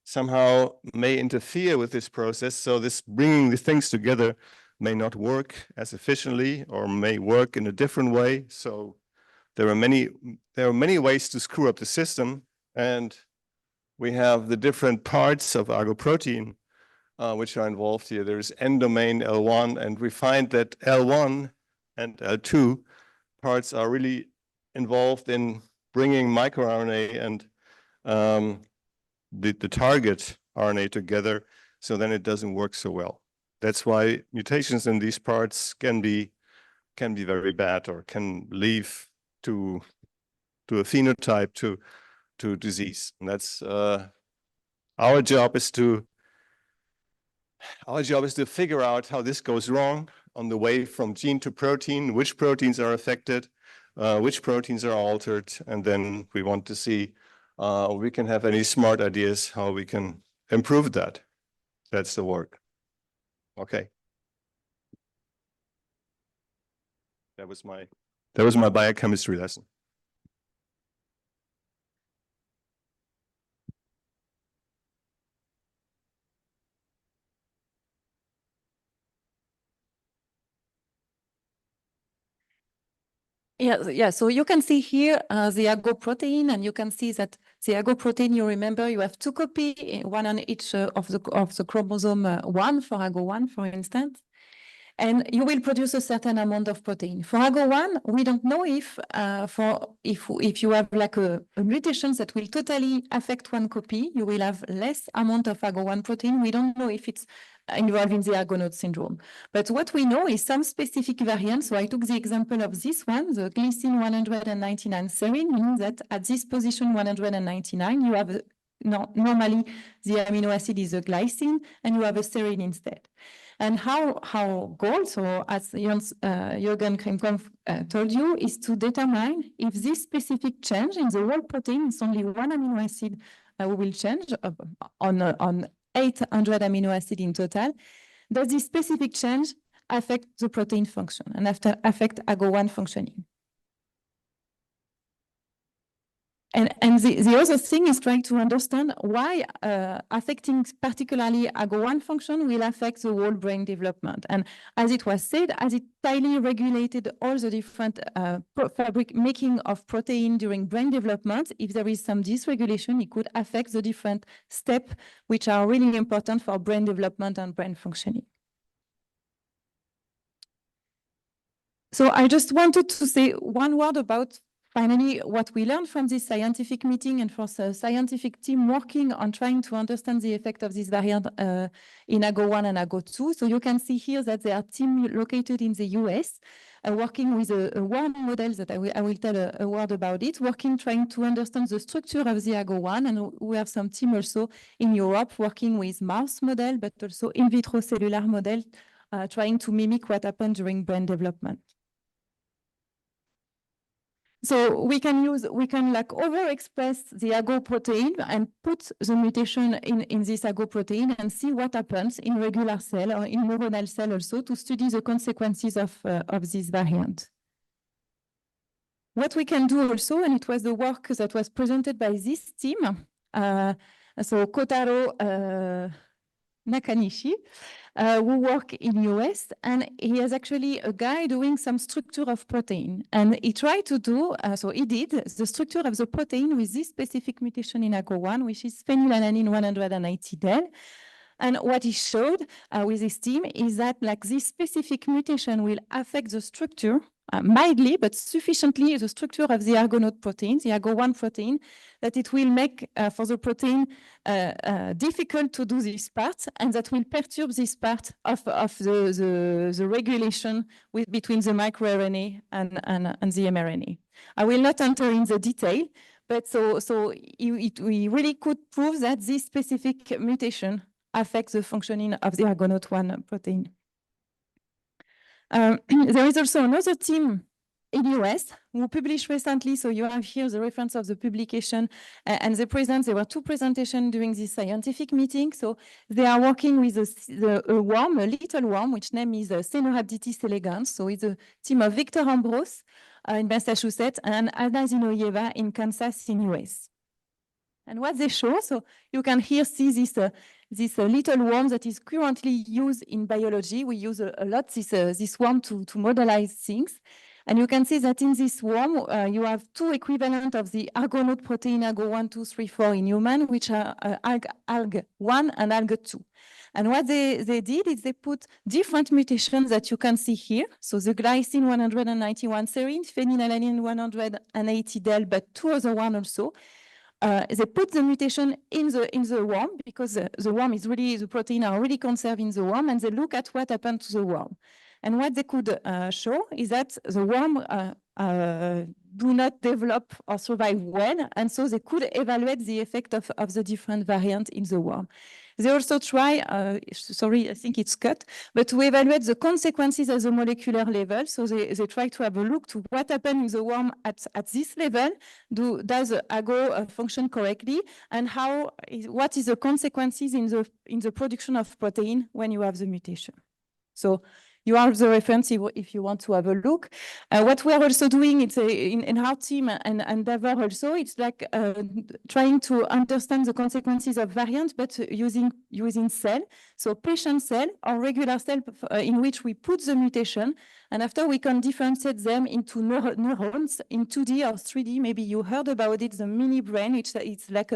somehow may interfere with this process. So this bringing the things together may not work as efficiently or may work in a different way. So there are many ways to screw up the system. And we have the different parts of AGO protein which are involved here. There's end-domain L1, and we find that L1 and L2 parts are really involved in bringing microRNA and the target RNA together, so then it doesn't work so well. That's why mutations in these parts can be very bad or can lead to a phenotype, to disease. And that's our job is to figure out how this goes wrong on the way from gene to protein, which proteins are affected, which proteins are altered, and then we want to see we can have any smart ideas how we can improve that. That's the work. Okay. That was my biochemistry lesson. Yeah. So you can see here the AGO protein, and you can see that the AGO protein, you remember, you have two copies, one on each of the chromosome 1 for AGO1, for instance, and you will produce a certain amount of protein. For AGO1, we don't know if you have like a mutation that will totally affect one copy, you will have less amount of AGO1 protein. We don't know if it's involved in the Argonaute syndrome. But what we know is some specific variants. So I took the example of this one, the glycine 199 serine, meaning that at this position 199, you have normally the amino acid is a glycine, and you have a serine instead. And how goal, so as Jürgen Kreienkamp told you, is to determine if this specific change in the whole protein, it's only one amino acid will change on 800 amino acids in total. Does this specific change affect the protein function and affect AGO1 functioning? And the other thing is trying to understand why affecting particularly AGO1 function will affect the whole brain development. And as it was said, as it tightly regulated all the different fabric making of protein during brain development, if there is some dysregulation, it could affect the different steps which are really important for brain development and brain functioning. So I just wanted to say one word about finally, what we learned from this scientific meeting and for the scientific team working on trying to understand the effect of this variant in AGO1 and AGO2. So you can see here that there are teams located in the US working with a worm model that I will tell a word about it, trying to understand the structure of the AGO1. And we have some team also in Europe working with mouse model, but also in vitro cellular model, trying to mimic what happened during brain development. So we can like overexpress the AGO protein and put the mutation in this AGO protein and see what happens in regular cell or in neuronal cell also to study the consequences of this variant. What we can do also, and it was the work that was presented by this team, so Kotaro Nakanishi, who work in US, and he has actually a guy doing some structure of protein. And he tried to do, so he did the structure of the protein with this specific mutation in AGO1, which is phenylalanine 180-del. And what he showed with his team is that like this specific mutation will affect the structure mildly, but sufficiently the structure of the Argonaute protein, the AGO1 protein, that it will make for the protein difficult to do this part, and that will perturb this part of the regulation between the microRNA and the mRNA. I will not enter in the detail, but so we really could prove that this specific mutation affects the functioning of the Argonaute 1 protein. There is also another team in US who published recently, so you have here the reference of the publication, and there were two presentations during this scientific meeting. So they are working with a worm, a little worm, which name is Cenorhabditis elegans. So it's a team of Victor Ambrose in Massachusetts and Anna Zinoyeva in Kansas in US. And what they show, so you can here see this little worm that is currently used in biology. We use a lot this worm to modelize things. And you can see that in this worm, you have two equivalents of the Argonaute protein AGO1, 2, 3, 4 in human, which are AG1 and AG2. And what they did is they put different mutations that you can see here. So the glycine 191 serine, phenylalanine 180-del, but two other ones also. They put the mutation in the worm because the worm is really, the protein are really conserved in the worm, and they look at what happened to the worm. And what they could show is that the worm do not develop or survive well, and so they could evaluate the effect of the different variants in the worm. They also try, sorry, I think it's cut, but to evaluate the consequences at the molecular level. So they try to have a look to what happened in the worm at this level. Does the AGO function correctly? And what is the consequences in the production of protein when you have the mutation? So you have the reference if you want to have a look. What we are also doing, it's in our team and endeavor also, it's like trying to understand the consequences of variants, but using cell, so patient cell or regular cell in which we put the mutation, and after we can differentiate them into neurons in 2D or 3D. Maybe you heard about it, the mini brain, which it's like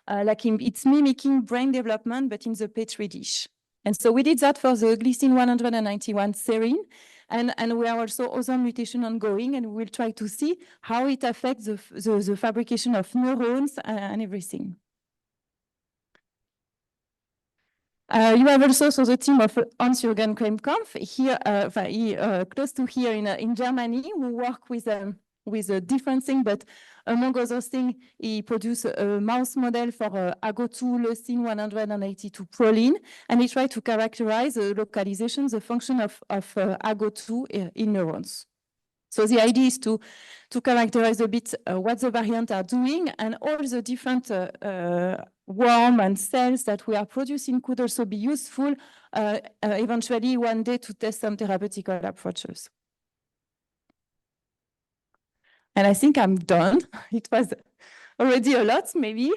it's mimicking brain development, but in the Petri dish. And so we did that for the glycine 191 serine, and we are also other mutation ongoing, and we'll try to see how it affects the fabrication of neurons and everything. You have also the team of Hans-Jürgen Kreienkamp here, close to here in Germany, who work with a different thing, but among other things, he produced a mouse model for AGO2 leucine 182 proline, and he tried to characterize the localization, the function of AGO2 in neurons. So the idea is to characterize a bit what the variants are doing, and all the different worm and cells that we are producing could also be useful eventually one day to test some therapeutical approaches. And I think I'm done. It was already a lot, maybe.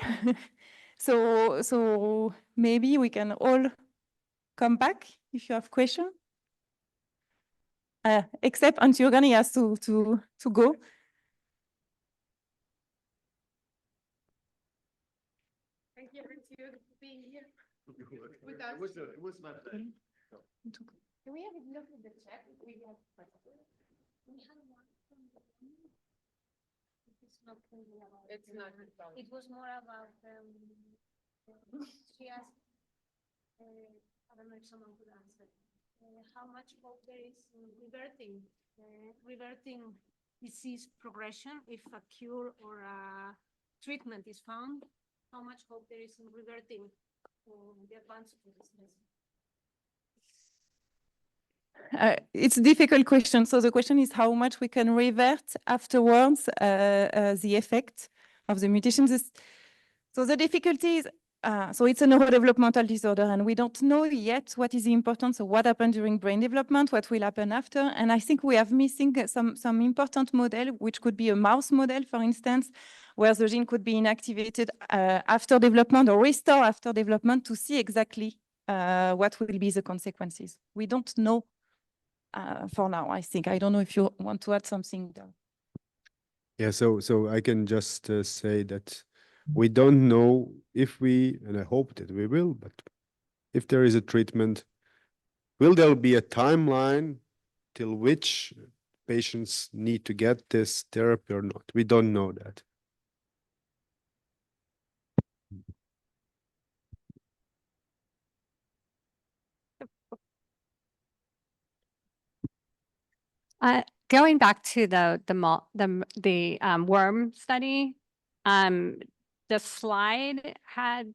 So maybe we can all come back if you have questions. Except Hans-Jürgen, he has to go. Thank you for being here with us. It was my pleasure. Can we have a look at the chat? We have questions. We have one from the It's not. It was more about. She asked. I don't know if someone could answer. How much hope there is in reverting disease progression if a cure or a treatment is found? How much hope there is in reverting the advance of the disease? It's a difficult question. So the question is how much we can revert afterwards the effect of the mutations. So the difficulty is, so it's a neurodevelopmental disorder, and we don't know yet what is the importance. So what happened during brain development, what will happen after. And I think we are missing some important model, which could be a mouse model, for instance, where the gene could be inactivated after development or restored after development to see exactly what will be the consequences. We don't know for now, I think. I don't know if you want to add something there. Yeah, so I can just say that we don't know if we, and I hope that we will, but if there is a treatment, will there be a timeline till which patients need to get this therapy or not? We don't know that. Going back to the worm study, the slide had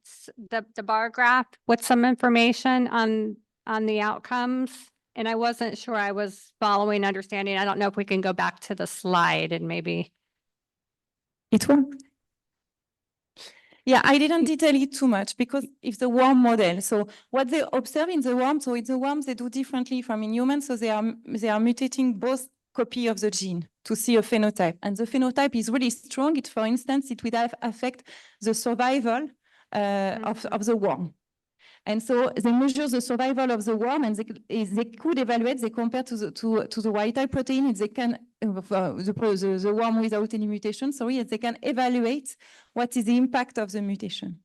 the bar graph with some information on the outcomes, and I wasn't sure I was following, understanding. I don't know if we can go back to the slide and maybe. It won't. Yeah, I didn't detail it too much because it's the worm model. So what they observe in the worm, so in the worms, they do differently from in humans. So they are mutating both copy of the gene to see a phenotype. And the phenotype is really strong. It, for instance, it will affect the survival of the worm. And so they measure the survival of the worm, and they could evaluate, they compare to the wild type protein, and they can, the worm without any mutation, sorry, and they can evaluate what is the impact of the mutation.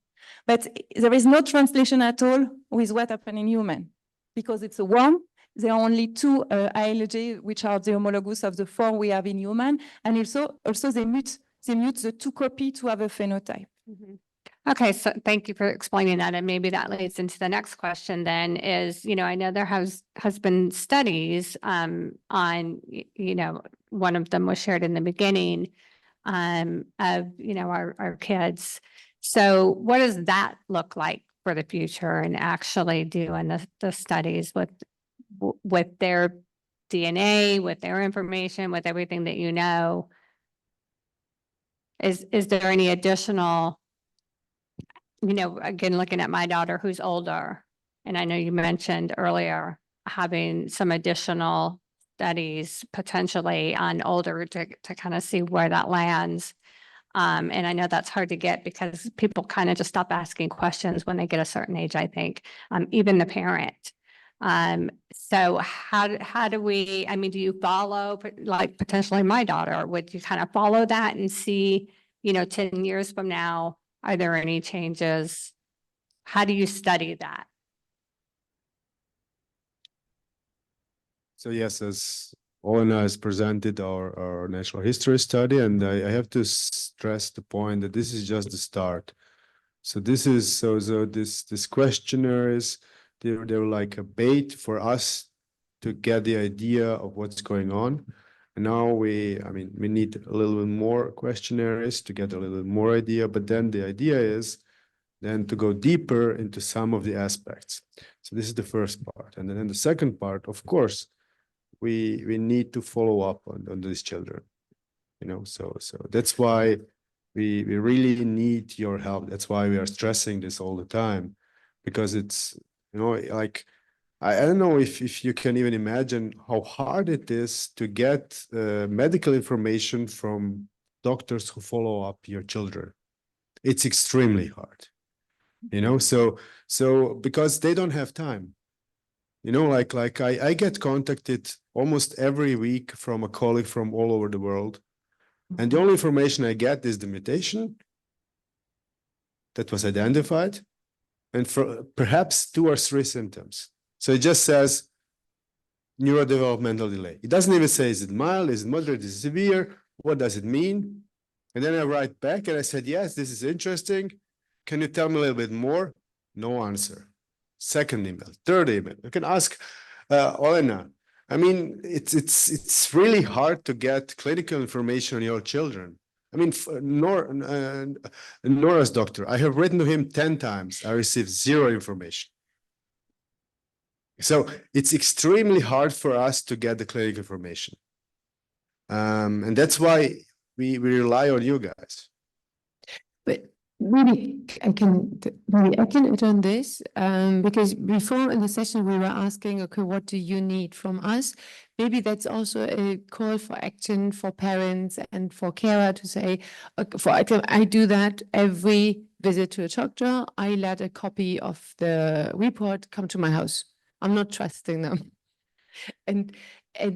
But there is no translation at all with what happened in human, because it's a worm. There are only two ALJ, which are the homologous of the 4 we have in human, and also they mute the 2 copy to have a phenotype. Mm-hmm. Okay, so thank you for explaining that. And maybe that leads into the next question then is, I know there has been studies on, one of them was shared in the beginning of, our kids. So what does that look like for the future and actually doing the studies with their DNA, with their information, with everything that you know? Is there any additional, again, looking at my daughter who's older, and I know you mentioned earlier having some additional studies potentially on older to kind of see where that lands. And I know that's hard to get because people kind of just stop asking questions when they get a certain age, I think, even the parent. So how do we, do you follow, like potentially my daughter, would you kind of follow that and see, 10 years from now, are there any changes? How do you study that? So yes, as Olena has presented our natural history study, and I have to stress the point that this is just the start. So this is this questionnaire is they're like a bait for us to get the idea of what's going on. And now we need a little bit more questionnaires to get a little bit more idea, but then the idea is then to go deeper into some of the aspects. So this is the first part. And then the second part, of course, we need to follow up on these children, so that's why we really need your help. That's why we are stressing this all the time, because it's, like, I don't know if you can even imagine how hard it is to get medical information from doctors who follow up your children. It's extremely hard, so because they don't have time. Like I get contacted almost every week from a colleague from all over the world. And the only information I get is the mutation that was identified and for perhaps 2 or 3 symptoms. So it just says neurodevelopmental delay. It doesn't even say, is it mild, is it moderate, is it severe? What does it mean? And then I write back and I said, yes, this is interesting. Can you tell me a little bit more? No answer. Second email, third email. You can ask Olena. It's really hard to get clinical information on your children. Nora's doctor, I have written to him 10 times. I received 0 information. So it's extremely hard for us to get the clinical information. And that's why we rely on you guys. But maybe I can add on this, because before in the session we were asking, okay, what do you need from us? Maybe that's also a call for action for parents and for carer to say, okay, for example, I do that every visit to a doctor. I let a copy of the report come to my house. I'm not trusting them. And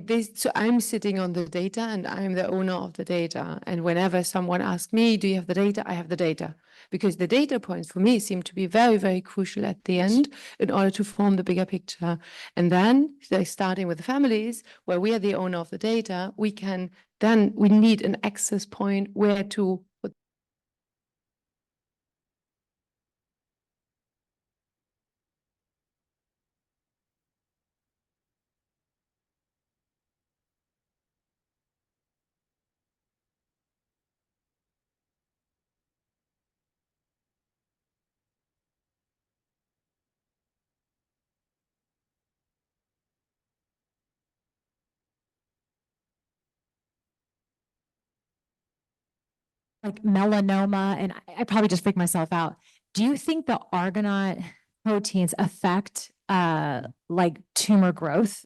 this, so I'm sitting on the data and I'm the owner of the data. And whenever someone asks me, do you have the data? I have the data. Because the data points for me seem to be very, very crucial at the end in order to form the bigger picture. And then starting with the families, where we are the owner of the data, we need an access point where to put. like melanoma, and I probably just freaked myself out. Do you think the Argonaute proteins affect like tumor growth?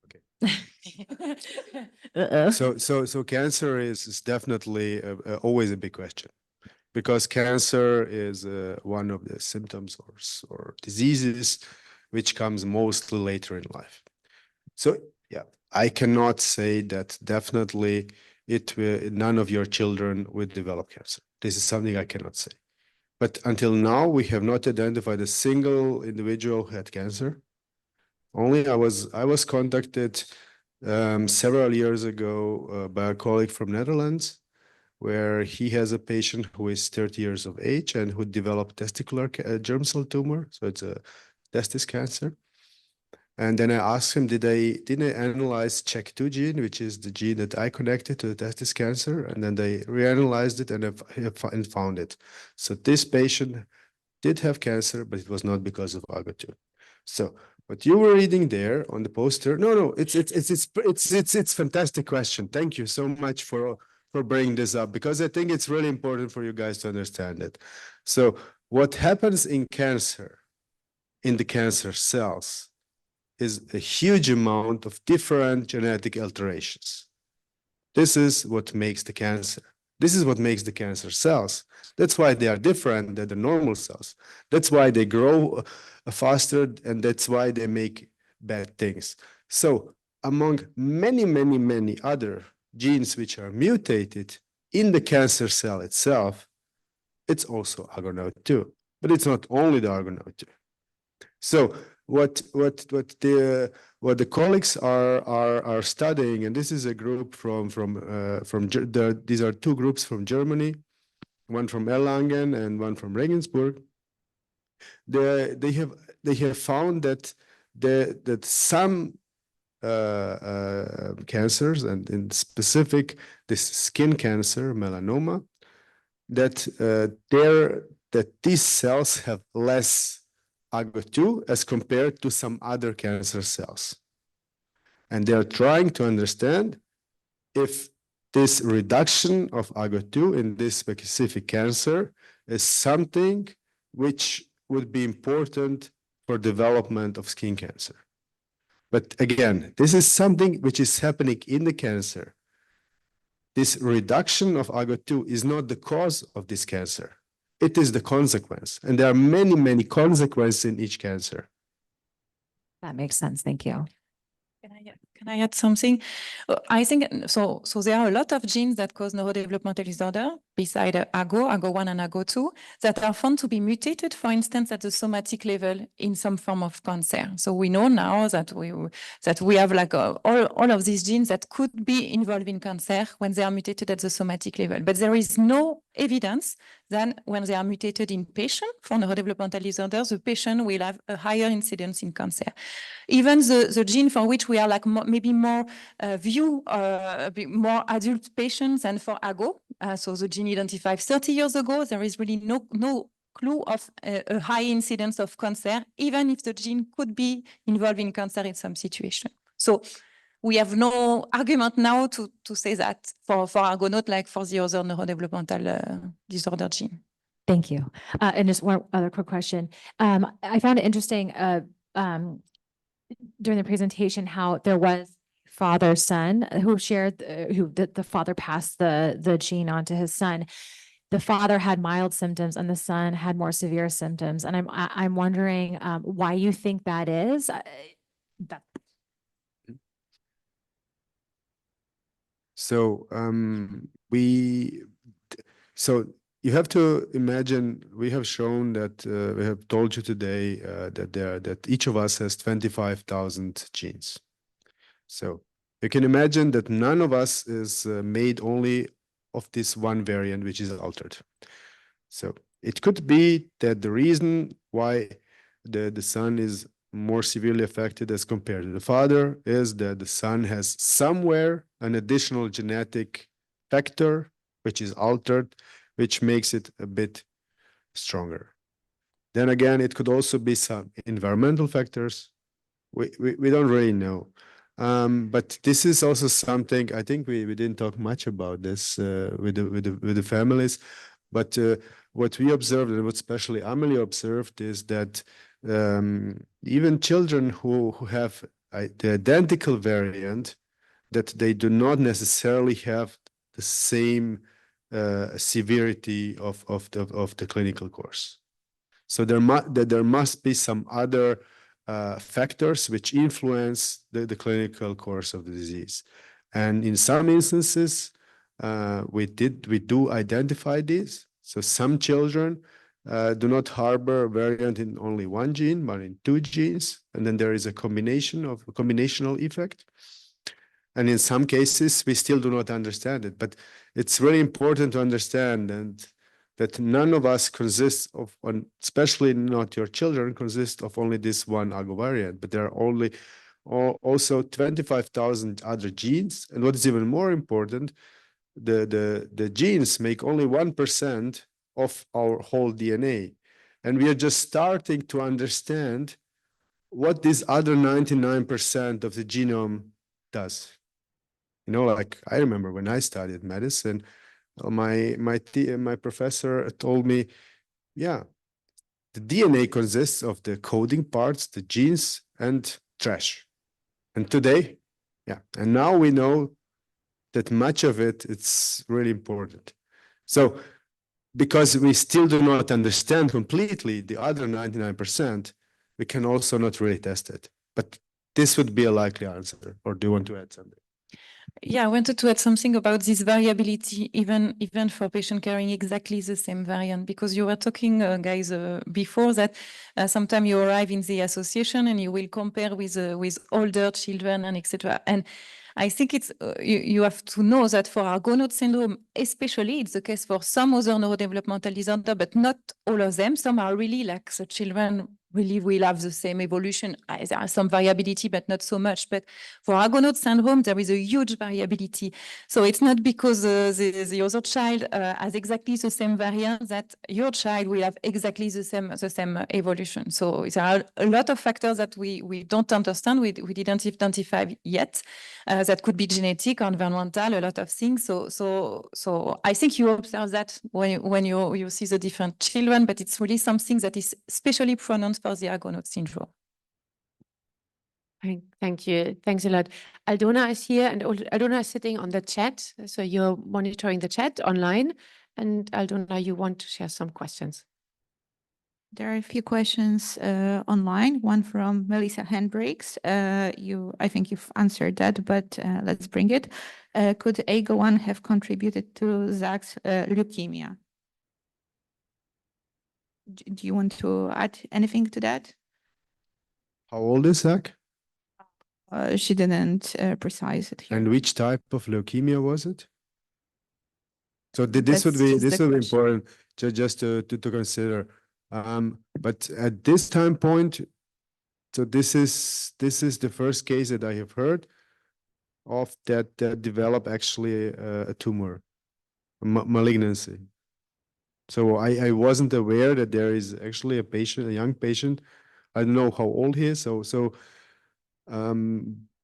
Okay. So cancer is definitely always a big question, because cancer is one of the symptoms or diseases which comes mostly later in life. So yeah, I cannot say that definitely none of your children will develop cancer. This is something I cannot say. But until now, we have not identified a single individual who had cancer. Only I was contacted several years ago by a colleague from Netherlands, where he has a patient who is 30 years of age and who developed testicular germ cell tumor. So it's a testis cancer. And then I asked him, did I analyze CHEK2 gene, which is the gene that I connected to the testis cancer? And then they reanalyzed it and found it. So this patient did have cancer, but it was not because of AGO2. So what you were reading there on the poster, no, it's fantastic question. Thank you so much for bringing this up, because I think it's really important for you guys to understand it. So what happens in cancer, in the cancer cells, is a huge amount of different genetic alterations. This is what makes the cancer. This is what makes the cancer cells. That's why they are different than the normal cells. That's why they grow faster, and that's why they make bad things. So among many other genes which are mutated in the cancer cell itself, it's also Argonaute-2, but it's not only the Argonaute-2. So what the colleagues are studying, and this is a group these are two groups from Germany, one from Erlangen and one from Regensburg. They have found that some cancers, and in specific this skin cancer, melanoma, that these cells have less AGO2 as compared to some other cancer cells. And they are trying to understand if this reduction of AGO2 in this specific cancer is something which would be important for development of skin cancer. But again, this is something which is happening in the cancer. This reduction of AGO2 is not the cause of this cancer. It is the consequence. And there are many consequences in each cancer. That makes sense. Thank you. Can I add something? I think so. So there are a lot of genes that cause neurodevelopmental disorder beside AGO1 and AGO2 that are found to be mutated, for instance, at the somatic level in some form of cancer. So we know now that we have like all of these genes that could be involved in cancer when they are mutated at the somatic level. But there is no evidence that when they are mutated in patients for neurodevelopmental disorders, the patient will have a higher incidence in cancer. Even the gene for which we are like maybe more more adult patients than for AGO. So the gene identified 30 years ago, there is really no clue of a high incidence of cancer, even if the gene could be involved in cancer in some situation. So we have no argument now to say that for Argonaute, like for the other neurodevelopmental disorder gene. Thank you. And just one other quick question. I found it interesting during the presentation how there was father-son who shared, who the father passed the gene on to his son. The father had mild symptoms and the son had more severe symptoms. And I'm wondering why you think that is. So so you have to imagine, we have shown that we have told you today that each of us has 25,000 genes. So you can imagine that none of us is made only of this one variant which is altered. So it could be that the reason why the son is more severely affected as compared to the father is that the son has somewhere an additional genetic factor which is altered, which makes it a bit stronger. Then again, it could also be some environmental factors. We don't really know. But this is also something, I think we didn't talk much about this with the families, but what we observed and what especially Amelie observed is that even children who have the identical variant, that they do not necessarily have the same severity of the clinical course. So there must be some other factors which influence the clinical course of the disease. And in some instances, we do identify these. So some children do not harbor a variant in only one gene, but in two genes. And then there is a combinational effect. And in some cases, we still do not understand it. But it's really important to understand that none of us consists of, especially not your children, consist of only this one AGO variant, but there are also 25,000 other genes. And what is even more important, the genes make only 1% of our whole DNA. And we are just starting to understand what this other 99% of the genome does. You know, like I remember when I studied medicine, my professor told me, yeah, the DNA consists of the coding parts, the genes, and trash. And today, yeah, and now we know that much of it's really important. So because we still do not understand completely the other 99%, we can also not really test it. But this would be a likely answer. Or do you want to add something? Yeah, I wanted to add something about this variability, even for patient carrying exactly the same variant, because you were talking, guys, before that sometimes you arrive in the association and you will compare with older children and etc. And I think it's you have to know that for Argonaute syndrome, especially, it's the case for some other neurodevelopmental disorder, but not all of them. Some are really like the children really will have the same evolution. There are some variability, but not so much. But for Argonaute syndrome, there is a huge variability. So it's not because the other child has exactly the same variant that your child will have exactly the same evolution. So there are a lot of factors that we don't understand, we didn't identify yet, that could be genetic, environmental, a lot of things. So I think you observe that when you see the different children, but it's really something that is especially pronounced for the Argonaute syndrome. Thank you. Thanks a lot. Aldona is here, and Aldona is sitting on the chat. So you're monitoring the chat online. And Aldona, you want to share some questions. There are a few questions online. One from Melissa Hendricks. I think you've answered that, but let's bring it. Could AGO1 have contributed to Zach's leukemia? Do you want to add anything to that? How old is Zach? She didn't precise it here. And which type of leukemia was it? So this would be important just to consider. But at this time point, so this is the first case that I have heard of that develop actually a tumor, a malignancy. So I wasn't aware that there is actually a patient, a young patient. I don't know how old he is.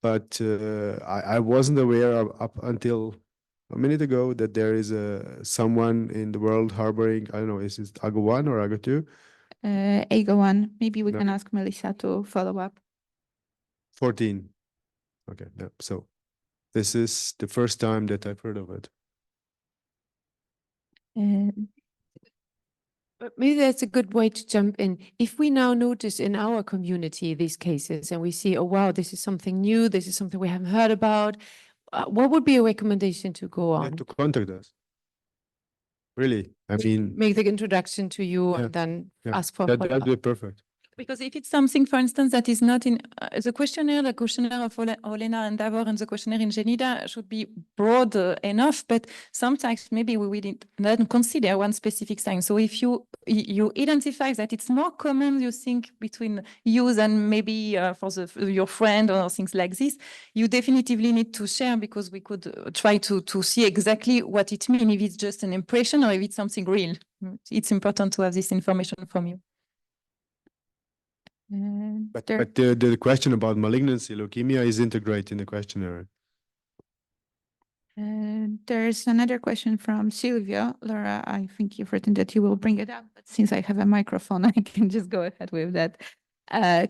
But I wasn't aware of, up until a minute ago that there is someone in the world harboring, I don't know, is it AGO1 or AGO2? AGO1, maybe we No. can ask Melissa to follow up. 14. Okay, yeah. So this is the first time that I've heard of it. But maybe that's a good way to jump in. If we now notice in our community these cases and we see, oh, wow, this is something new, this is something we haven't heard about, what would be a recommendation to go You on? have to contact us. Really, I mean, Make the introduction to you Yeah. and then yeah, ask for that'd follow-up. be perfect. Because if it's something, for instance, that is not in the questionnaire of Olena and Davor and the questionnaire in Genida should be broad enough, but sometimes maybe we didn't consider one specific sign. So if you identify that it's more common, you think, between you and maybe for your friend or things like this, you definitively need to share, because we could try to see exactly what it means, if it's just an impression or if it's something real. It's important to have this information from you. But the question about malignancy, leukemia is integrated in the questionnaire. There's another question from Silvia. Laura, I think you've written that you will bring it up, but since I have a microphone, I can just go ahead with that.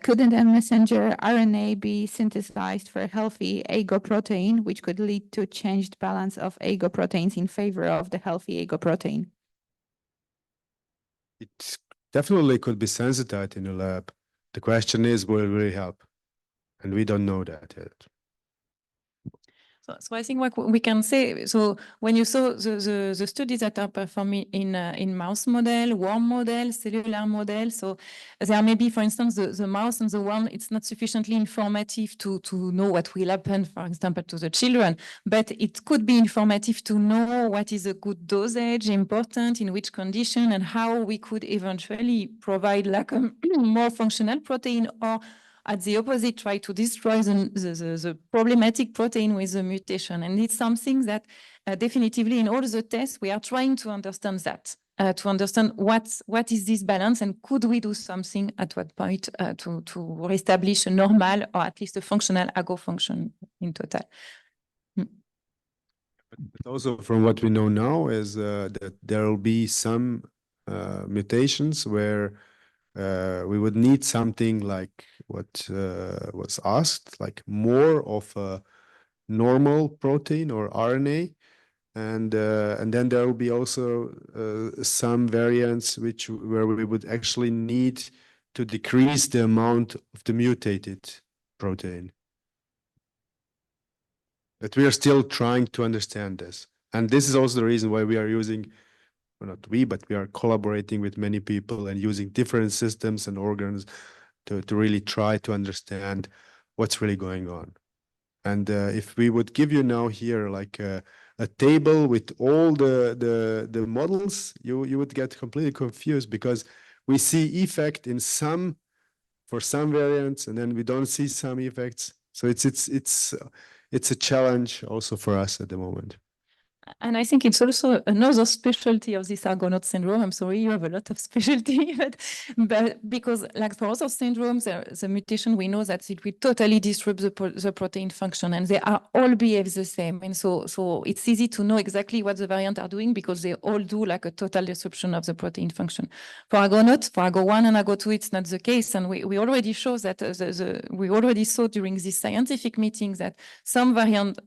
Couldn't a messenger RNA be synthesized for a healthy AGO protein, which could lead to changed balance of AGO proteins in favor of the healthy AGO protein? It definitely could be sensitized in the lab. The question is, will it really help? And we don't know that yet. So I think what we can say, so when you saw the studies that are performed in mouse model, worm model, cellular model, so there may be, for instance, the mouse and the worm, it's not sufficiently informative to know what will happen, for example, to the children, but it could be informative to know what is a good dosage, important, in which condition, and how we could eventually provide like a more functional protein, or at the opposite, try to destroy the problematic protein with the mutation. And it's something that definitively in all the tests, we are trying to understand that, to understand what is this balance, and could we do something at what point to reestablish a normal or at least a functional AGO function in total. But also from what we know now is that there will be some mutations where we would need something like what was asked, like more of a normal protein or RNA, and then there will be also some variants where we would actually need to decrease the amount of the mutated protein. But we are still trying to understand this, and this is also the reason why we are using. Well, not we, but we are collaborating with many people and using different systems and organs to really try to understand what's really going on. And if we would give you now here like a table with all the models, you would get completely confused, because we see effect in some for some variants, and then we don't see some effects. So it's a challenge also for us at the moment. And I think it's also another specialty of this Argonaute syndrome. I'm sorry, you have a lot of specialty, but because like for other syndromes, the mutation, we know that it will totally disrupt the protein function, and they are all behave the same. And so it's easy to know exactly what the variants are doing, because they all do like a total disruption of the protein function. For Argonaute, for AGO1 and AGO2, it's not the case. And we already show that we already saw during this scientific meeting that some variant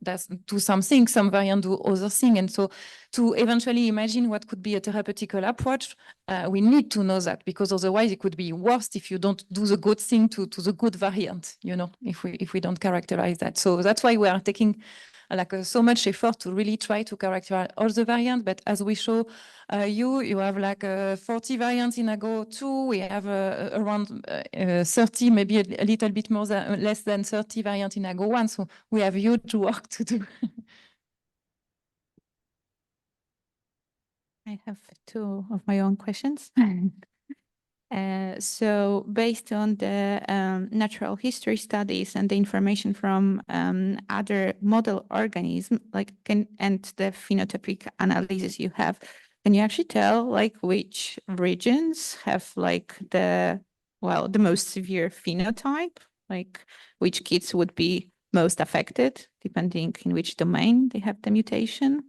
do something, some variant do other things. And so to eventually imagine what could be a therapeutical approach, we need to know that, because otherwise it could be worse if you don't do the good thing to the good variant, you know, if we don't characterize that. So that's why we are taking like so much effort to really try to characterize all the variants. But as we show you have like 40 variants in AGO2, we have around 30, maybe a little bit more than less than 30 variants in AGO1. So we have huge work to do. I have two of my own questions. So based on the natural history studies and the information from other model organisms, and the phenotypic analysis you have, can you actually tell like which regions have like the most severe phenotype? Like which kids would be most affected depending in which domain they have the mutation?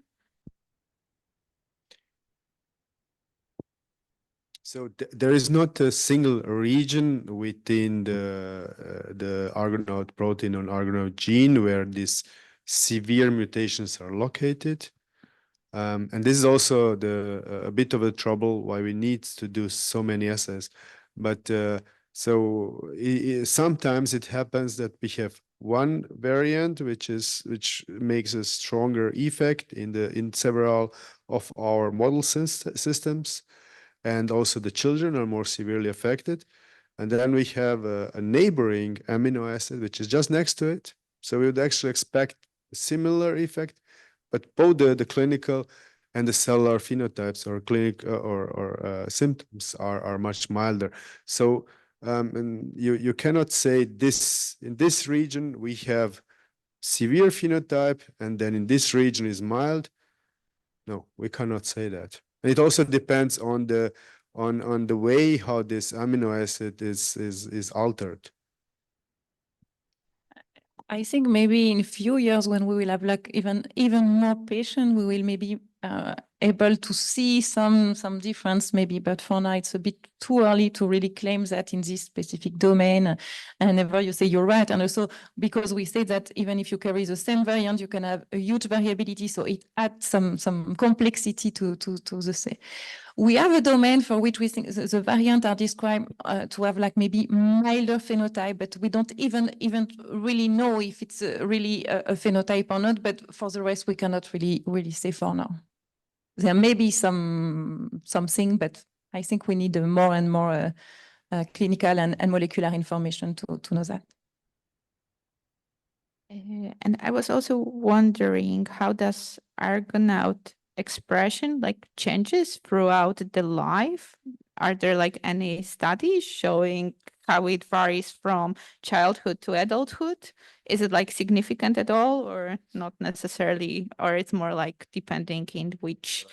So there is not a single region within the Argonaute protein or Argonaute gene where these severe mutations are located. And this is also a bit of a trouble why we need to do so many assays. But sometimes it happens that we have one variant which makes a stronger effect in several of our model systems, and also the children are more severely affected. And then we have a neighboring amino acid which is just next to it. So we would actually expect a similar effect, but both the clinical and the cellular phenotypes or symptoms are much milder. So and you cannot say this in this region we have severe phenotype and then in this region is mild. No, we cannot say that. And it also depends on the way how this amino acid is altered. I think maybe in a few years when we will have like even more patients, we will maybe able to see some difference maybe, but for now it's a bit too early to really claim that in this specific domain. And ever you say you're right, and also because we say that even if you carry the same variant, you can have a huge variability, so it adds some complexity to the say. We have a domain for which we think the variant are described to have like maybe milder phenotype, but we don't even really know if it's really a phenotype or not. But for the rest, we cannot really say for now. There may be something, but I think we need more and more clinical and molecular information to know that. And I was also wondering, how does Argonaute expression like changes throughout the life? Are there like any studies showing how it varies from childhood to adulthood? Is it like significant at all or not necessarily, or it's more like depending in which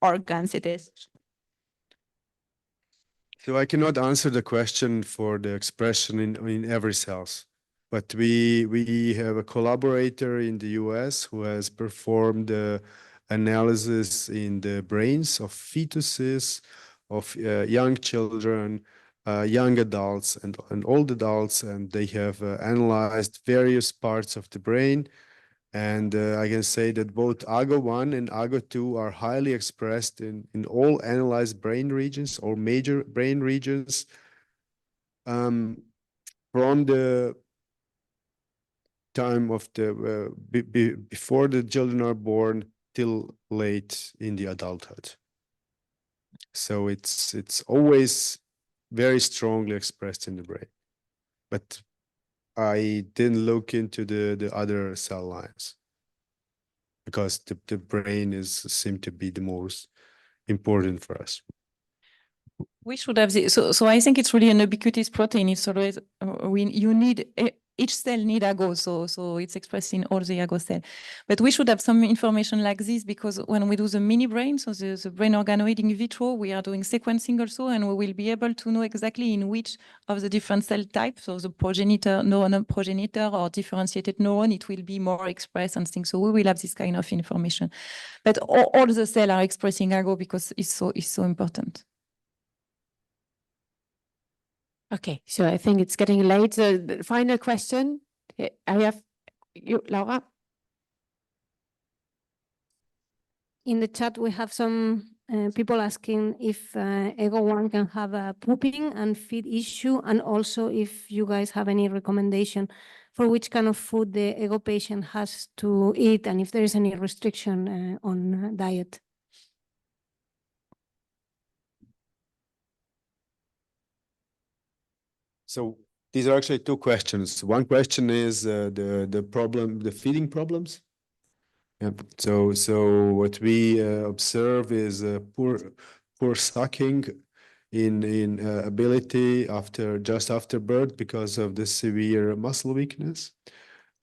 organs it is? So I cannot answer the question for the expression in every cells, but we have a collaborator in the US who has performed analysis in the brains of fetuses, of young children, young adults, and old adults, and they have analyzed various parts of the brain. And I can say that both AGO1 and AGO2 are highly expressed in all analyzed brain regions or major brain regions from the time of the before the children are born till late in the adulthood. So it's always very strongly expressed in the brain. But I didn't look into the other cell lines because the brain seem to be the most important for us. We should have so I think it's really an ubiquitous protein. It's always you need each cell need AGO, so it's expressed in all the AGO cell. But we should have some information like this because when we do the mini brain, so the brain organoid in vitro, we are doing sequencing also, and we will be able to know exactly in which of the different cell types, so the progenitor, neuron progenitor or differentiated neuron, it will be more expressed and things. So we will have this kind of information. But all the cells are expressing AGO because it's so important. Okay, so I think it's getting late. The final question, I have you, Laura. In the chat, we have some people asking if AGO1 can have a pooping and feed issue, and also if you guys have any recommendation for which kind of food the AGO patient has to eat, and if there is any restriction on diet. So these are actually two questions. One question is the problem, the feeding problems. Yeah. So what we observe is poor sucking in ability just after birth because of the severe muscle weakness,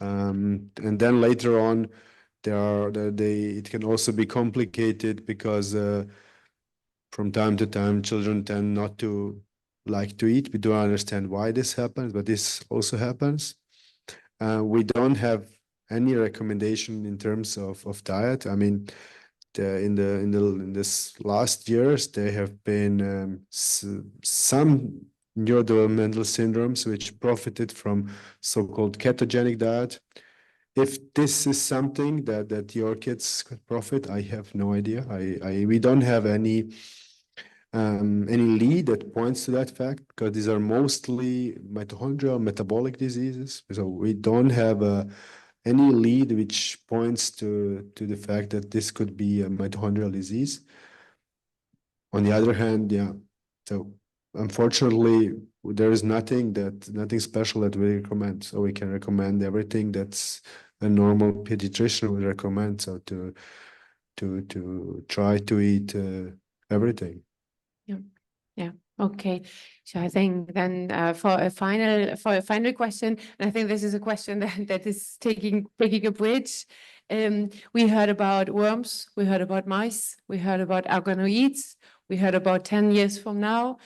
and then later on it can also be complicated because from time to time, children tend not to like to eat. We don't understand why this happens, but this also happens. We don't have any recommendation in terms of diet. I mean, in this last years, there have been some neurodevelopmental syndromes which profited from so-called ketogenic diet. If this is something that your kids could profit, I have no idea. We don't have any lead that points to that fact, because these are mostly mitochondrial metabolic diseases. So we don't have any lead which points to the fact that this could be a mitochondrial disease. On the other hand, yeah, so unfortunately, there is nothing special that we recommend. So we can recommend everything that's a normal pediatrician would recommend. So to try to eat everything. Yeah. Okay. So I think then for a final question, and I think this is a question that is taking a bridge. We heard about worms, we heard about mice, we heard about organoids, we heard about 10 years from now.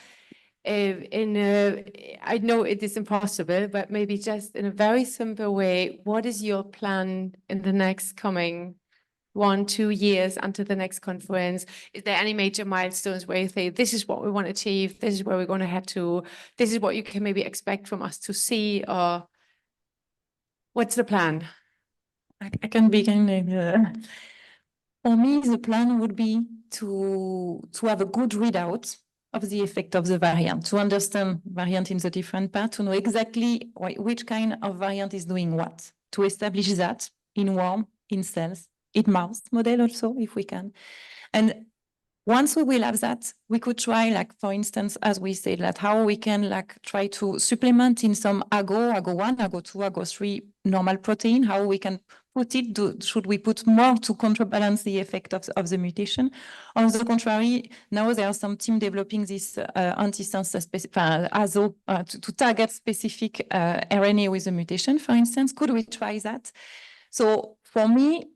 I know it is impossible, but maybe just in a very simple way, what is your plan in the next coming 1-2 years until the next conference? Is there any major milestones where you say, this is what we want to achieve, this is where we're going to head to, this is what you can maybe expect from us to see, or what's the plan? I can begin. For me, the plan would be to have a good readout of the effect of the variant, to understand variant in the different parts, to know exactly which kind of variant is doing what, to establish that in worm, in cells, in mouse model also, if we can. And once we will have that, we could try, like, for instance, as we said, like how we can try to supplement in some AGO1, AGO2, AGO3 normal protein, how we can put it, should we put more to counterbalance the effect of the mutation? On the contrary, now there are some team developing this antisense ASO to target specific RNA with a mutation, for instance. Could we try that? So for me,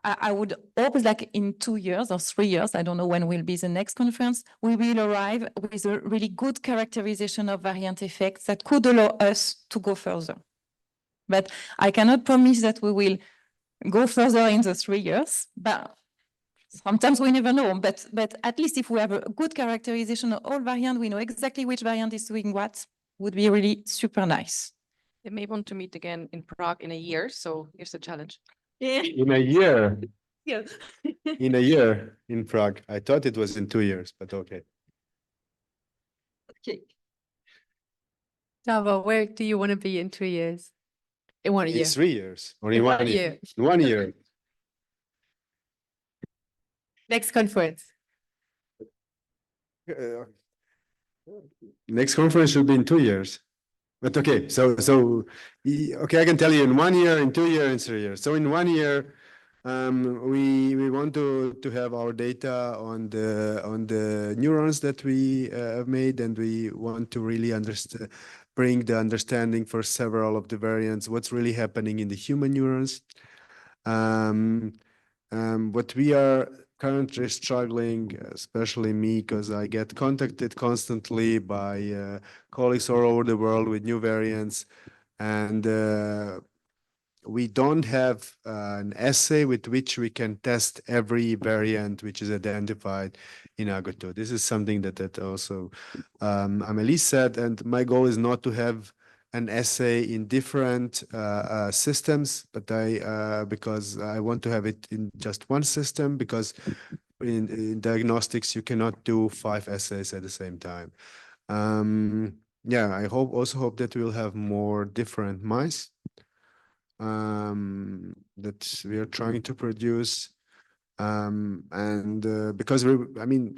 I would hope like in 2 years or 3 years, I don't know when will be the next conference, we will arrive with a really good characterization of variant effects that could allow us to go further. But I cannot promise that we will go further in the 3 years, but sometimes we never know. But at least if we have a good characterization of all variants, we know exactly which variant is doing what, would be really super nice. They may want to meet again in Prague in a year, so here's the challenge. In a year. Yeah. In a year in Prague. I thought it was in 2 years, but okay. Okay. Dava, where do you want to be in 2 years? In 1 year. In 3 years or In in 1 1 year. year. In 1 year. Next conference. Next conference should be in 2 years. But okay, okay, I can tell you in 1 year, in 2 years, in 3 years. So in 1 year, we want to have our data on the neurons that we have made, and we want to really bring the understanding for several of the variants, what's really happening in the human neurons. What we are currently struggling, especially me, because I get contacted constantly by colleagues all over the world with new variants, and we don't have an assay with which we can test every variant which is identified in AGO2. This is something that also Amélie said, and my goal is not to have an assay in different systems, but because I want to have it in just one system, because in diagnostics you cannot do 5 assays at the same time. Yeah, I also hope that we'll have more different mice that we are trying to produce, and because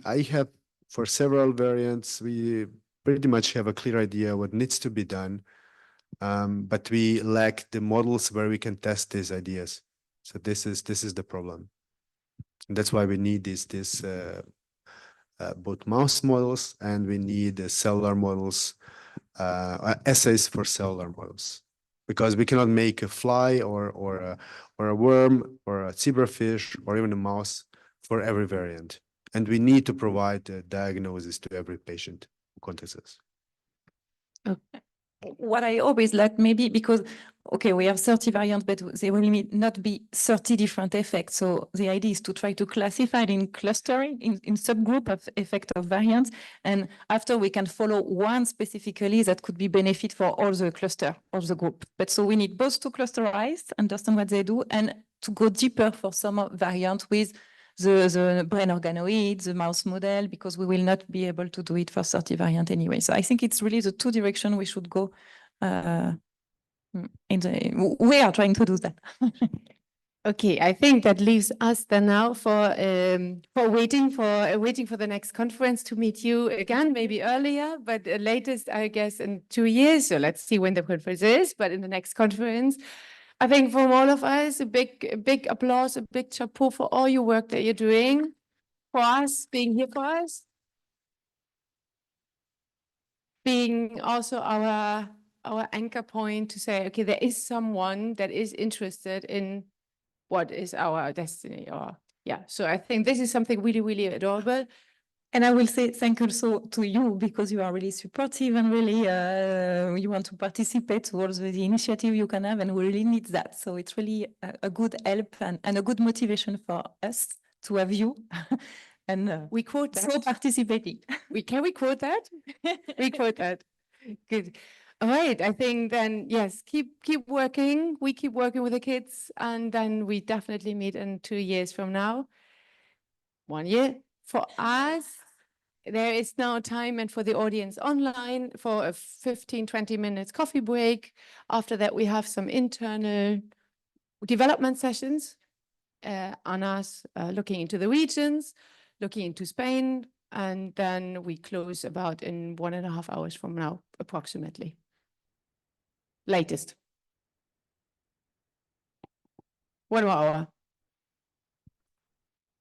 I have, for several variants, we pretty much have a clear idea what needs to be done, but we lack the models where we can test these ideas. So this is the problem. And that's why we need both mouse models, and we need cellular models, assays for cellular models, because we cannot make a fly or a worm or a zebrafish or even a mouse for every variant. And we need to provide a diagnosis to every patient who contacts us. What I hope is that maybe because, okay, we have 30 variants, but they will not be 30 different effects. So the idea is to try to classify it in clustering, in subgroup of effect of variants. And after we can follow one specifically that could be benefit for all the cluster or the group. But so we need both to clusterize, understand what they do, and to go deeper for some variant with the brain organoid, the mouse model, because we will not be able to do it for 30 variant anyway. So I think it's really the two directions we should go. We are trying to do that. Okay, I think that leaves us then now for waiting for the next conference to meet you again, maybe earlier, but latest, I guess, in 2 years. So let's see when the conference is, but in the next conference. I think from all of us, a big applause, a big chapeau for all your work that you're doing, for us, being here for us, being also our anchor point to say, okay, there is someone that is interested in what is our destiny, or yeah. So I think this is something really, really adorable. And I will say thank also to you because you are really supportive and really you want to participate towards the initiative you can have, and we really need that. So it's really a good help and a good motivation for us to have you. And we quote that. So participating. Can we quote that? We quote that. Good. All right. I think then, yes, keep working. We keep working with the kids, and then we definitely meet in 2 years from now. 1 year. For us, there is now time, and for the audience online, for a 15-20 minutes coffee break. After that, we have some internal development sessions on us looking into the regions, looking into Spain, and then we close about in 1.5 hours from now, approximately. Latest. 1 more hour.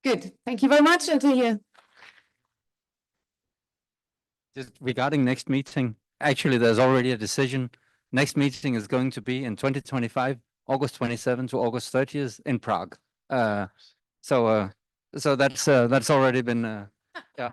Good. Thank you very much. Until here. Just regarding next meeting, actually, there's already a decision. Next meeting is going to be in 2025, August 27th to August 30th in Prague. So that's already been, yeah.